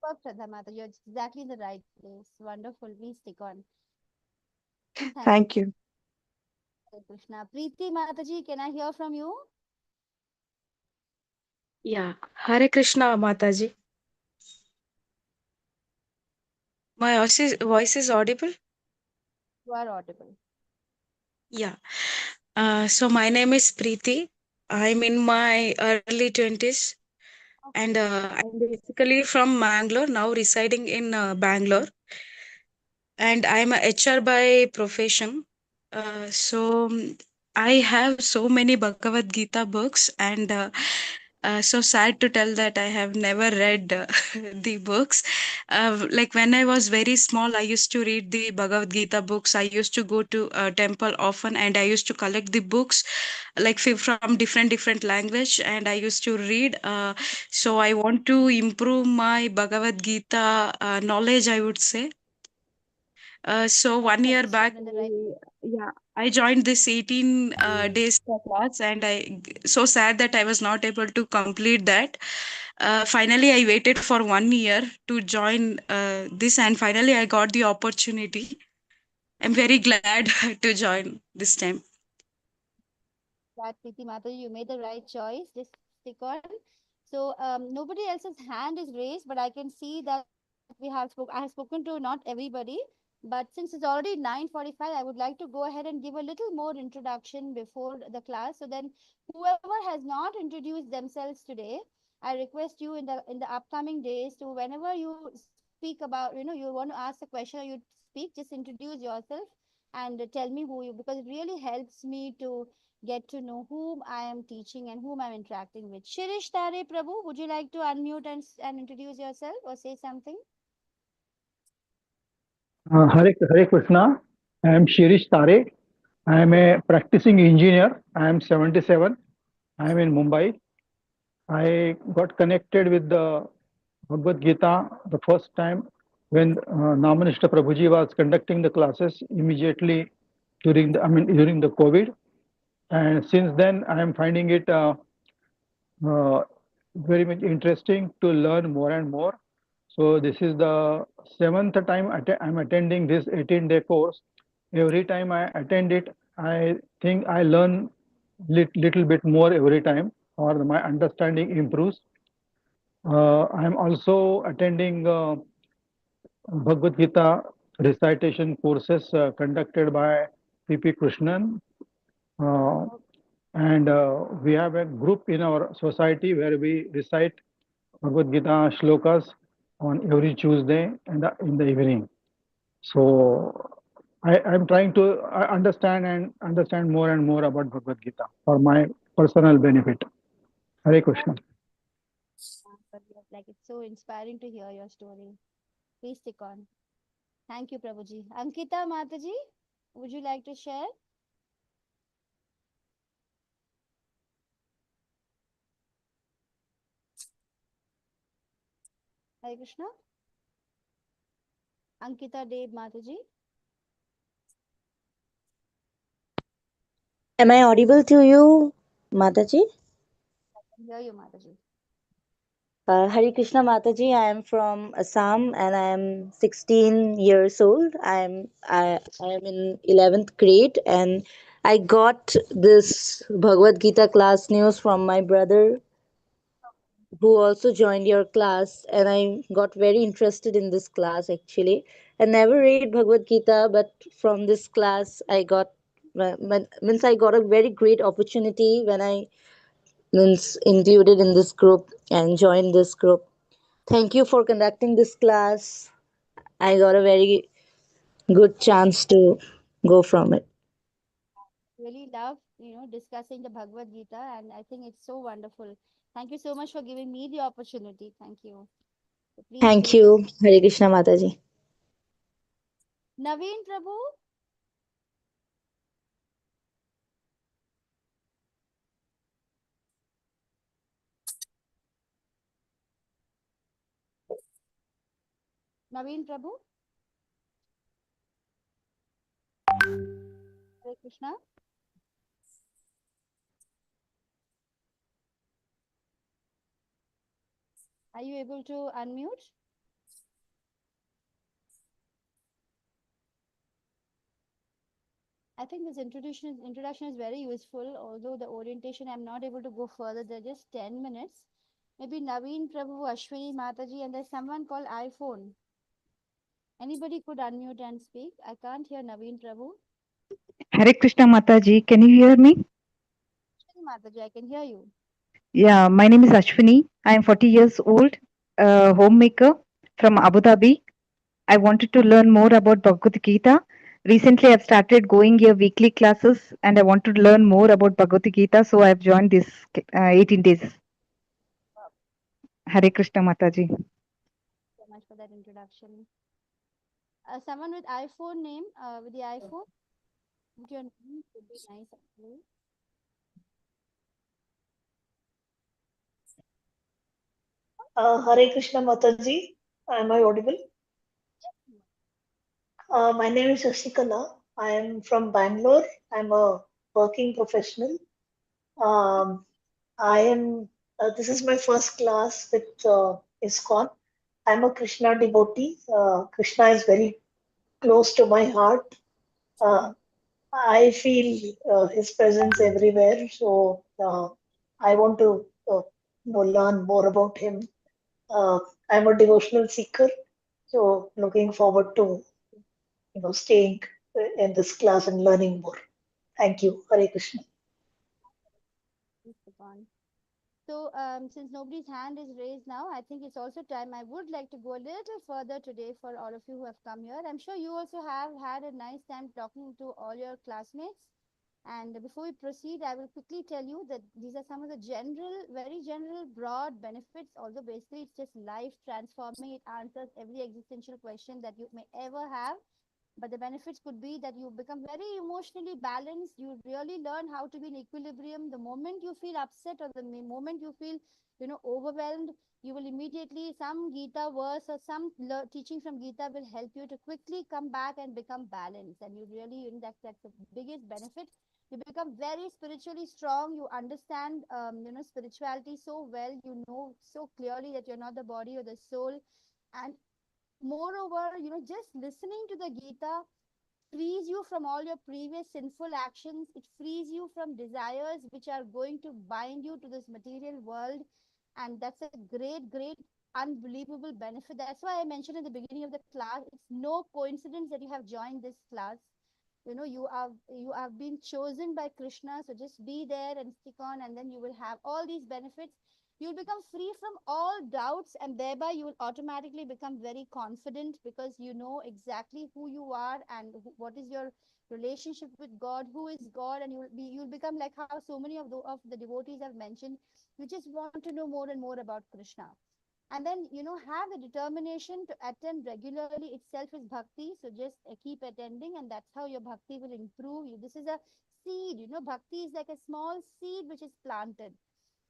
Perfect, Shraddha Mataji. You're exactly in the right place. Wonderful. Please stick on. Thank you. Hare Krishna. Preeti Mataji, can I hear from you? Yeah, Hare Krishna, Mataji. My voice is audible? You are audible. Yeah. So my name is Preeti. I'm in my early 20s and I'm basically from Bangalore, now residing in Bangalore. And I'm a HR by profession. I have so many Bhagavad Gita books, and so sad to tell that I have never read the books. Like when I was very small, I used to read the Bhagavad Gita books. I used to go to a temple often, and I used to collect the books like from different language, and I used to read. So I want to improve my Bhagavad Gita knowledge, I would say. So 1 year back, I joined this 18 days class, and so sad that I was not able to complete that. Finally, I waited for 1 year to join this, and finally, I got the opportunity. I'm very glad to join this time. That Preeti Mataji, you made the right choice. Just stick on. So nobody else's hand is raised, but I can see that I have spoken to not everybody. But since it's already 9:45, I would like to go ahead and give a little more introduction before the class. So then whoever has not introduced themselves today, I request you in the upcoming days to whenever you speak about, you want to ask a question or you speak, just introduce yourself and tell me who you, because it really helps me to get to know whom I am teaching and whom I'm interacting with. Shirish Tare Prabhu, would you like to unmute and introduce yourself or say something? Hare Krishna. I am Shirish Tare. I am a practicing engineer. I am 77. I am in Mumbai. I got connected with the Bhagavad Gita the first time when Namanishta Prabhuji was conducting the classes immediately during the COVID. And since then, I am finding it uh, very much interesting to learn more and more. So this is the seventh time I'm attending this 18-day course. Every time I attend it, I think I learn little bit more every time, or my understanding improves. I'm also attending Bhagavad Gita recitation courses conducted by P.P. Krishnan. Uh, and we have a group in our society where we recite Bhagavad Gita shlokas on every Tuesday in the evening. So I'm trying to understand more and more about Bhagavad Gita for my personal benefit. Hare Krishna. Like it's so inspiring to hear your story. Please stick on. Thank you, Prabhuji. Ankita Mataji, would you like to share? Hare Krishna. Ankita Dev Mataji. Am I audible to you, Mataji? I can hear you, Mataji. Hare Krishna Mataji, I am from Assam and I am 16 years old. I am in 11th grade and I got this Bhagavad Gita class news from my brother who also joined your class, and I got very interested in this class actually. I never read Bhagavad Gita, but from this class I got a very great opportunity when I means included in this group and joined this group. Thank you for conducting this class. I got a very good chance to go from it. Really love, discussing the Bhagavad Gita, and I think it's so wonderful. Thank you so much for giving me the opportunity. Thank you. So please Thank stay. you, Hare Krishna Mataji. Naveen Prabhu. Naveen Prabhu. Hare Krishna. Are you able to unmute? I think this introduction is very useful, although the orientation I'm not able to go further. They're just 10 minutes. Maybe Naveen Prabhu, Ashwini Mataji, and there's someone called iPhone. Anybody could unmute and speak. I can't hear Naveen Prabhu. Hare Krishna Mataji, can you hear me? Ashwini Mataji, I can hear you. Yeah, my name is Ashwini. I am 40 years old, homemaker from Abu Dhabi. I wanted to learn more about Bhagavad Gita. Recently, I've started going here weekly classes and I want to learn more about Bhagavad Gita. So I've joined this 18 days. Hare Krishna Mataji. So much for that introduction. Someone with iPhone name, with the iPhone, with your name would be nice actually. Hare Krishna Mataji. Am I audible? My name is Shashikala. I am from Bangalore. I'm a working professional. I am. This is my first class with ISKCON. I'm a Krishna devotee. Krishna is very close to my heart. I feel his presence everywhere. So I want to learn more about him. I'm a devotional seeker. So looking forward to staying in this class and learning more. Thank you. Hare Krishna. So, since nobody's hand is raised now, I think it's also time. I would like to go a little further today for all of you who have come here. I'm sure you also have had a nice time talking to all your classmates. And before we proceed, I will quickly tell you that these are some of the very general, broad benefits. Although basically it's just life transforming. It answers every existential question that you may ever have. But the benefits could be that you become very emotionally balanced. You really learn how to be in equilibrium. The moment you feel upset or the moment you feel, overwhelmed, you will immediately, some Gita verse or some teaching from Gita will help you to quickly come back and become balanced. And you really, that's the biggest benefit. You become very spiritually strong. You understand, spirituality so well. You know so clearly that you're not the body or the soul. And moreover, just listening to the Gita frees you from all your previous sinful actions. It frees you from desires which are going to bind you to this material world. And that's a great, great, unbelievable benefit. That's why I mentioned in the beginning of the class, it's no coincidence that you have joined this class. You have been chosen by Krishna. So just be there and stick on, and then you will have all these benefits. You'll become free from all doubts, and thereby you will automatically become very confident because you know exactly who you are and what is your relationship with God, who is God, and you'll become like how so many of the devotees have mentioned. You just want to know more and more about Krishna. And then have the determination to attend regularly itself is bhakti. So just keep attending, and that's how your bhakti will improve you. This is a seed. Bhakti is like a small seed which is planted,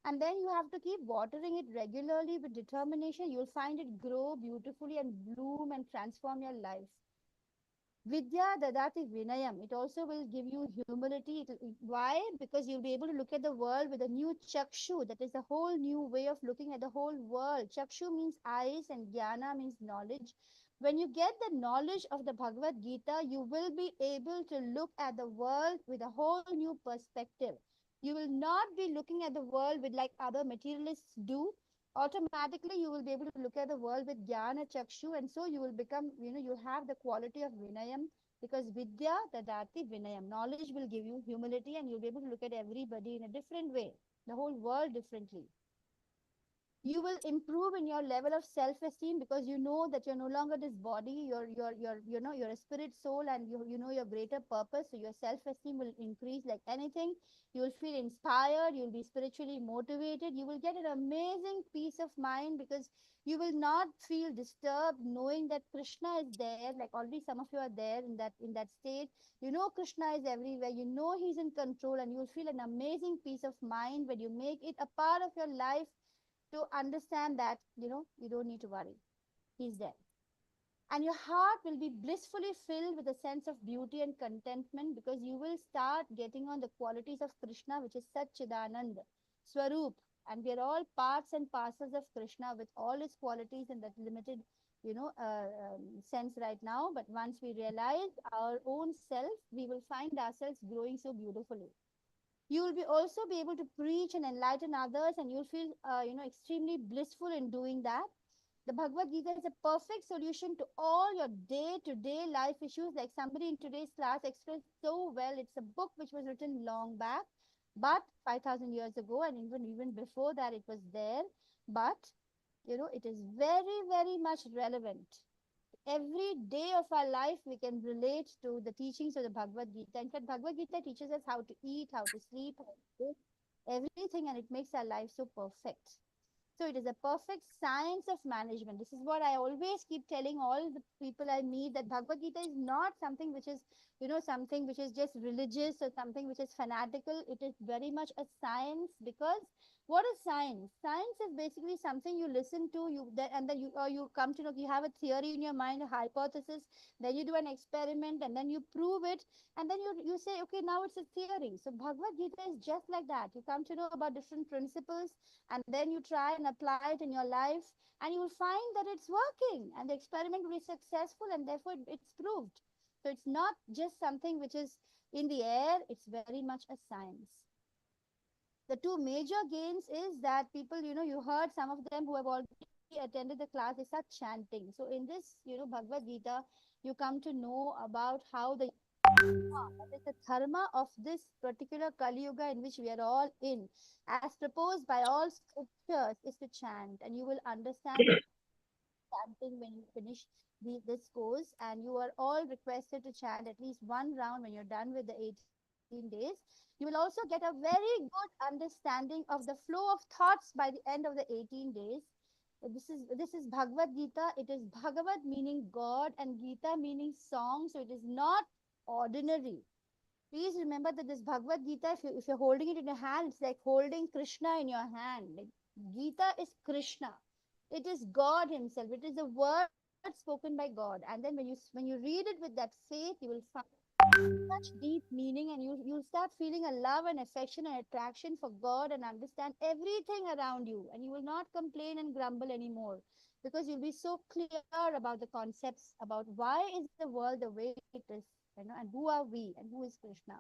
and then you have to keep watering it regularly with determination. You'll find it grow beautifully and bloom and transform your life. Vidya dadati vinayam. It also will give you humility. Why? Because you'll be able to look at the world with a new chakshu. That is a whole new way of looking at the whole world. Chakshu means eyes and jnana means knowledge. When you get the knowledge of the Bhagavad Gita, you will be able to look at the world with a whole new perspective. You will not be looking at the world with like other materialists do. Automatically you will be able to look at the world with jnana chakshu, and so you will become, you have the quality of vinayam, because vidya dadati vinayam, knowledge will give you humility, and you'll be able to look at everybody in a different way, the whole world differently. You will improve in your level of self-esteem because you know that you're no longer this body. You're a spirit soul, and you know your greater purpose. So your self-esteem will increase like anything. You will feel inspired. You'll be spiritually motivated. You will get an amazing peace of mind because you will not feel disturbed knowing that Krishna is there. Like already some of you are there in that state. Krishna is everywhere. He's in control, and you'll feel an amazing peace of mind when you make it a part of your life to understand that you don't need to worry. He's there, and your heart will be blissfully filled with a sense of beauty and contentment because you will start getting on the qualities of Krishna, which is Satchidanand Swarup, and we are all parts and parcels of Krishna with all his qualities in that limited sense right now. But once we realize our own self, we will find ourselves growing so beautifully. You will be also be able to preach and enlighten others, and you'll feel extremely blissful in doing that. The Bhagavad Gita is a perfect solution to all your day-to-day life issues, like somebody in today's class expressed so well. It's a book which was written long back, but 5,000 years ago, and even before that, it was there. But it is very, very much relevant. Every day of our life, we can relate to the teachings of the Bhagavad Gita. In fact, Bhagavad Gita teaches us how to eat, how to sleep, how to live, everything, and it makes our life so perfect. So it is a perfect science of management. This is what I always keep telling all the people I meet, that Bhagavad Gita is not something which is, something which is just religious or something which is fanatical. It is very much a science, because what is science? Science is basically something you listen to, and then you come to know, you have a theory in your mind, a hypothesis, then you do an experiment, and then you prove it, and then you say, okay, now it's a theory. So Bhagavad Gita is just like that. You come to know about different principles, and then you try and apply it in your life, and you will find that it's working, and the experiment will be successful, and therefore it's proved. So it's not just something which is in the air, it's very much a science. The two major gains is that people, you heard some of them who have already attended the class, they start chanting. So in this, Bhagavad Gita, you come to know about how that is the dharma of this particular Kali Yuga in which we are all in, as proposed by all scriptures, is to chant, and you will understand the chanting when you finish this course. And you are all requested to chant at least one round when you're done with the 18 days. You will also get a very good understanding of the flow of thoughts by the end of the 18 days. This is Bhagavad Gita. It is Bhagavad meaning God, and Gita meaning song. So it is not ordinary. Please remember that this Bhagavad Gita, if you're holding it in your hand, it's like holding Krishna in your hand. Like, Gita is Krishna. It is God Himself. It is a word spoken by God. And then when you read it with that faith, you will find such deep meaning, and you'll start feeling a love and affection and attraction for God, and understand everything around you, and you will not complain and grumble anymore, because you'll be so clear about the concepts, about why is the world the way it is, and who are we, and who is Krishna.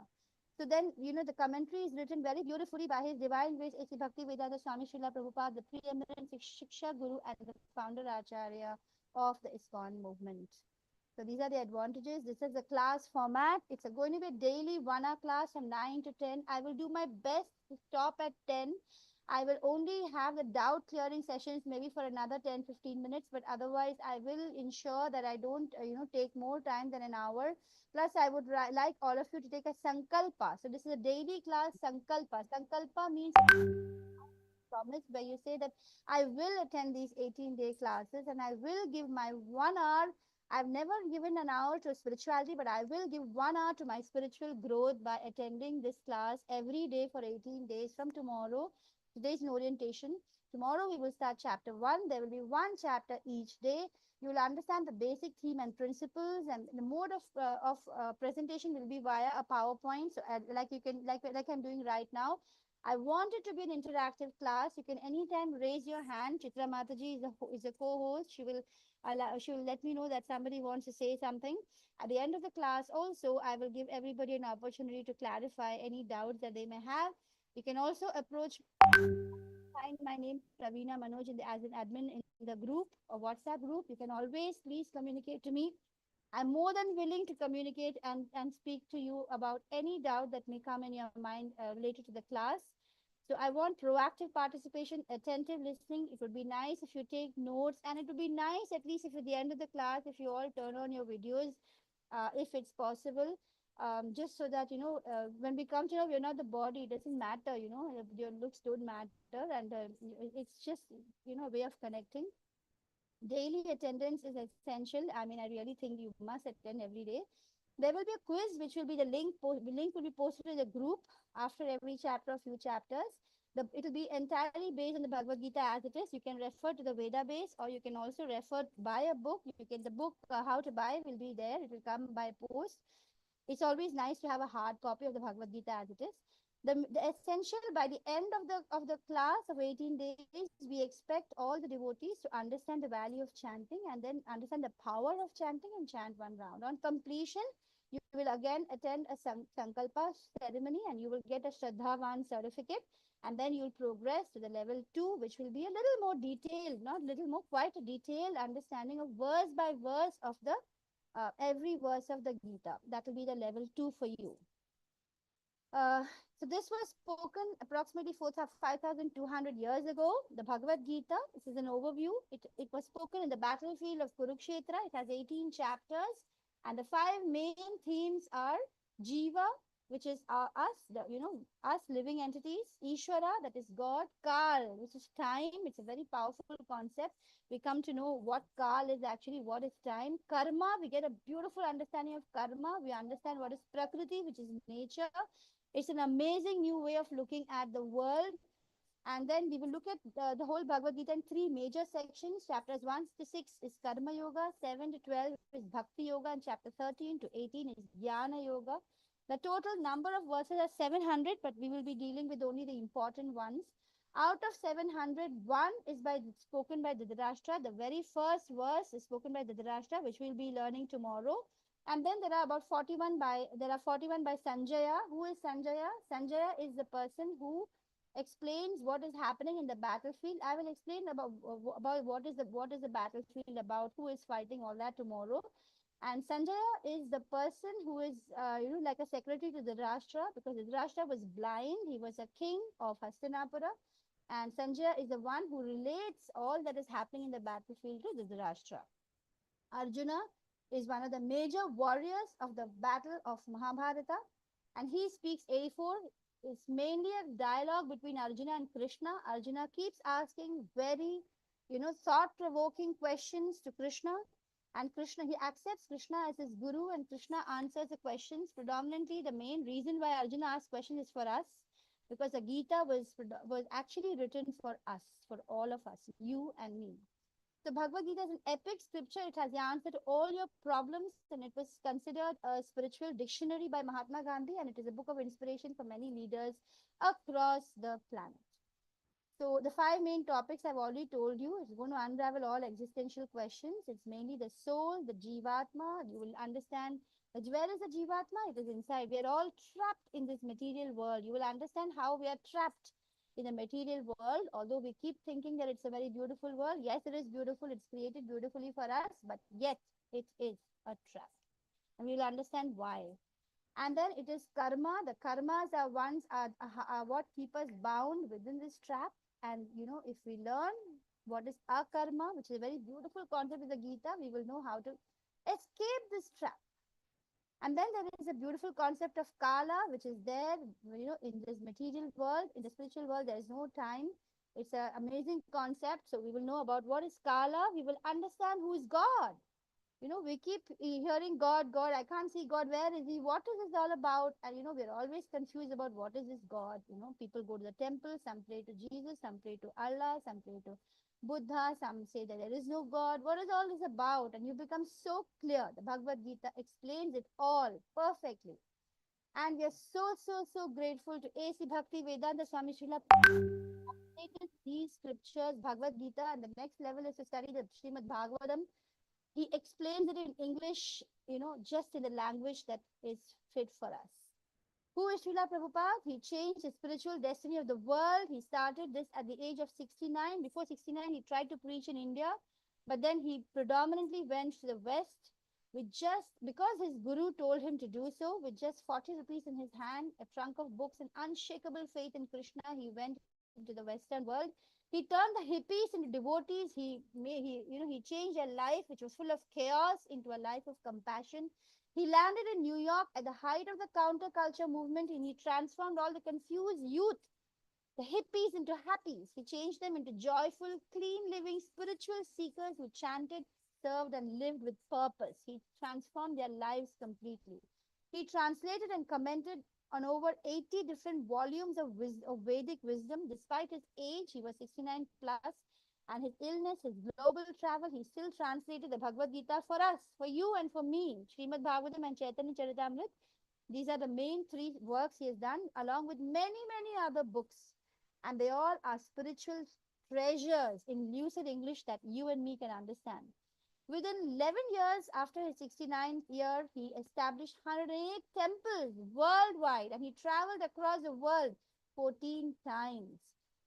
So then, the commentary is written very beautifully by His Divine Grace A.C. Bhakti Vedanta Swami Srila Prabhupada, the preeminent Shiksha Guru and the founder Acharya of the ISKCON movement. So these are the advantages. This is the class format. It's going to be a daily 1 hour class from 9 to 10. I will do my best to stop at 10. I will only have the doubt clearing sessions maybe for another 10-15 minutes, but otherwise I will ensure that I don't, take more time than an hour. Plus, I would like all of you to take a sankalpa. So this is a daily class sankalpa. Sankalpa means promise, where you say that I will attend these 18-day classes, and I will give my 1 hour. I've never given an hour to spirituality, but I will give 1 hour to my spiritual growth by attending this class every day for 18 days from tomorrow. Today's an orientation. Tomorrow we will start chapter 1. There will be one chapter each day. You will understand the basic theme and principles, and the mode of presentation will be via a PowerPoint. So, like you can like I'm doing right now. I want it to be an interactive class. You can anytime raise your hand. Chitra Mataji is a co-host. She will let me know that somebody wants to say something. At the end of the class, also, I will give everybody an opportunity to clarify any doubts that they may have. You can also approach. Find my name Praveena Manoj as an admin in the group or WhatsApp group. You can always please communicate to me. I'm more than willing to communicate and speak to you about any doubt that may come in your mind related to the class. So I want proactive participation, attentive listening. It would be nice if you take notes, and it would be nice at least if at the end of the class, if you all turn on your videos, if it's possible, just so that, when we come to know we're not the body, it doesn't matter, your looks don't matter, and it's just, a way of connecting. Daily attendance is essential. I mean, I really think you must attend every day. There will be a quiz, which will be the link will be posted in the group after every chapter, a few chapters. It will be entirely based on the Bhagavad Gita as it is. You can refer to the Veda base, or you can also refer buy a book. You can the book how to buy will be there. It will come by post. It's always nice to have a hard copy of the Bhagavad Gita as it is. The essential, by the end of the class of 18 days, we expect all the devotees to understand the value of chanting and then understand the power of chanting and chant one round. On completion, you will again attend a Sankalpa ceremony and you will get a Shraddhavan certificate, and then you'll progress to the level 2, which will be a little more detailed, not little more, quite a detailed understanding of verse by verse of the every verse of the Gita. That will be the level 2 for you. So this was spoken approximately 5,200 years ago. The Bhagavad Gita, this is an overview. It was spoken in the battlefield of Kurukshetra. It has 18 chapters, and the 5 main themes are Jiva, which is us, us living entities, Ishvara, that is God, Kal, which is time. It's a very powerful concept. We come to know what Kal is actually, what is time. Karma, we get a beautiful understanding of karma. We understand what is Prakriti, which is nature. It's an amazing new way of looking at the world. And then we will look at the whole Bhagavad Gita in 3 major sections. Chapters 1 to 6 is Karma Yoga, 7 to 12 is Bhakti Yoga, and chapter 13 to 18 is Jnana Yoga. The total number of verses are 700, but we will be dealing with only the important ones. Out of 700, one is spoken by Dhritarashtra. The very first verse is spoken by Dhritarashtra, which we'll be learning tomorrow. And then there are 41 by Sanjaya. Who is Sanjaya? Sanjaya is the person who explains what is happening in the battlefield. I will explain about what is the battlefield about, who is fighting, all that tomorrow. And Sanjaya is the person who is like a secretary to Dhritarashtra, because Dhritarashtra was blind. He was a king of Hastinapura, and Sanjaya is the one who relates all that is happening in the battlefield to Dhritarashtra. Arjuna is one of the major warriors of the battle of Mahabharata, and he speaks 84. It's mainly a dialogue between Arjuna and Krishna. Arjuna keeps asking very, thought-provoking questions to Krishna, and Krishna, he accepts Krishna as his guru, and Krishna answers the questions. Predominantly, the main reason why Arjuna asks questions is for us, because the Gita was actually written for us, for all of us, you and me. The Bhagavad Gita is an epic scripture. It has the answer to all your problems, and it was considered a spiritual dictionary by Mahatma Gandhi, and it is a book of inspiration for many leaders across the planet. So the 5 main topics I've already told you. It's going to unravel all existential questions. It's mainly the soul, the Jivatma. You will understand where is the Jivatma? It is inside. We are all trapped in this material world. You will understand how we are trapped in the material world, although we keep thinking that it's a very beautiful world. Yes, it is beautiful. It's created beautifully for us, but yet it is a trap. And we will understand why. And then it is karma. The karmas are what keep us bound within this trap. And if we learn what is our karma, which is a very beautiful concept in the Gita, we will know how to escape this trap. And then there is a beautiful concept of kala, which is there, in this material world. In the spiritual world, there is no time. It's an amazing concept. So we will know about what is kala. We will understand who is God. We keep hearing God, God. I can't see God. Where is he? What is this all about? And we're always confused about what is this God. People go to the temple, some pray to Jesus, some pray to Allah, some pray to Buddha, some say that there is no God. What is all this about? And you become so clear. The Bhagavad Gita explains it all perfectly. And we are so, so, so grateful to A.C. Bhakti Vedanta Swami Srila these scriptures, Bhagavad Gita, and the next level is to study the Srimad Bhagavatam. He explains it in English, just in the language that is fit for us. Who is Srila Prabhupada? He changed the spiritual destiny of the world. He started this at the age of 69. Before 69, he tried to preach in India, but then he predominantly went to the West because his guru told him to do so. With just 40 rupees in his hand, a trunk of books, and unshakable faith in Krishna, he went into the Western world. He turned the hippies into devotees. He changed a life which was full of chaos into a life of compassion. He landed in New York at the height of the counterculture movement, and he transformed all the confused youth, the hippies, into happies. He changed them into joyful, clean living, spiritual seekers who chanted, served, and lived with purpose. He transformed their lives completely. He translated and commented on over 80 different volumes of Vedic wisdom. Despite his age, he was 69 plus, and his illness, his global travel, he still translated the Bhagavad Gita for us, for you and for me. Srimad Bhagavatam and Chaitanya Charitamrita These are the main 3 works he has done, along with many, many other books. And they all are spiritual treasures in lucid English that you and me can understand. Within 11 years after his 69th year, he established 108 temples worldwide, and he traveled across the world 14 times.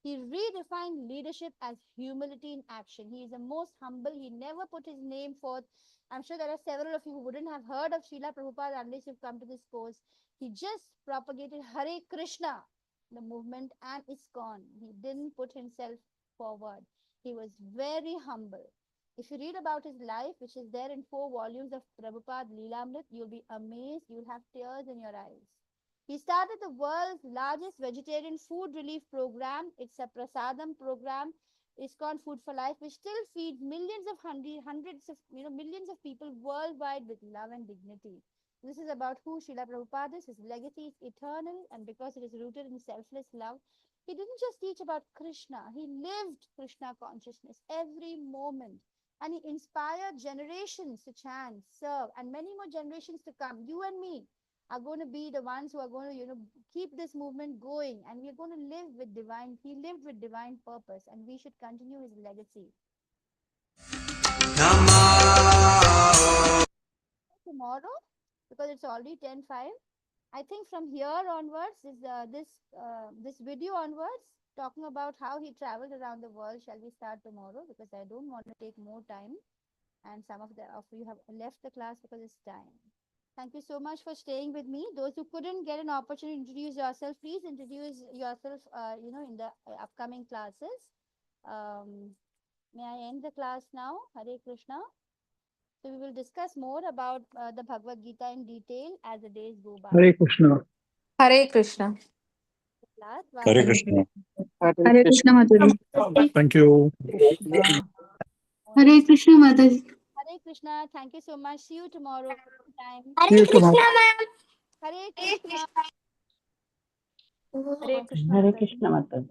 He redefined leadership as humility in action. He is the most humble. He never put his name forth. I'm sure there are several of you who wouldn't have heard of Srila Prabhupada unless you've come to this course. He just propagated Hare Krishna, the movement, and ISKCON. He didn't put himself forward. He was very humble. If you read about his life, which is there in 4 volumes of Prabhupada Leelamrit, you'll be amazed. You'll have tears in your eyes. He started the world's largest vegetarian food relief program. It's a prasadam program, ISKCON Food for Life, which still feeds millions of hundreds of millions of people worldwide with love and dignity. This is about who Srila Prabhupada is. His legacy is eternal, and because it is rooted in selfless love, he didn't just teach about Krishna. He lived Krishna consciousness every moment. And he inspired generations to chant, serve, and many more generations to come. You and me are going to be the ones who are going to, keep this movement going, and we're going to live with divine. He lived with divine purpose, and we should continue his legacy. Tomorrow, because it's already 10:05. I think from here onwards, this video onwards, talking about how he traveled around the world, shall we start tomorrow? Because I don't want to take more time, and some of you have left the class because it's time. Thank you so much for staying with me. Those who couldn't get an opportunity to introduce yourself, please introduce yourself, in the upcoming classes. May I end the class now? Hare Krishna. So we will discuss more about the Bhagavad Gita in detail as the days go by. Hare Krishna. Hare Krishna. Hare Krishna. Hare Krishna Mataji. Thank you. Hare Krishna Mataji. Hare Krishna. Thank you so much. See you tomorrow. Time. See you tomorrow. Hare Krishna. Hare Krishna Mataji.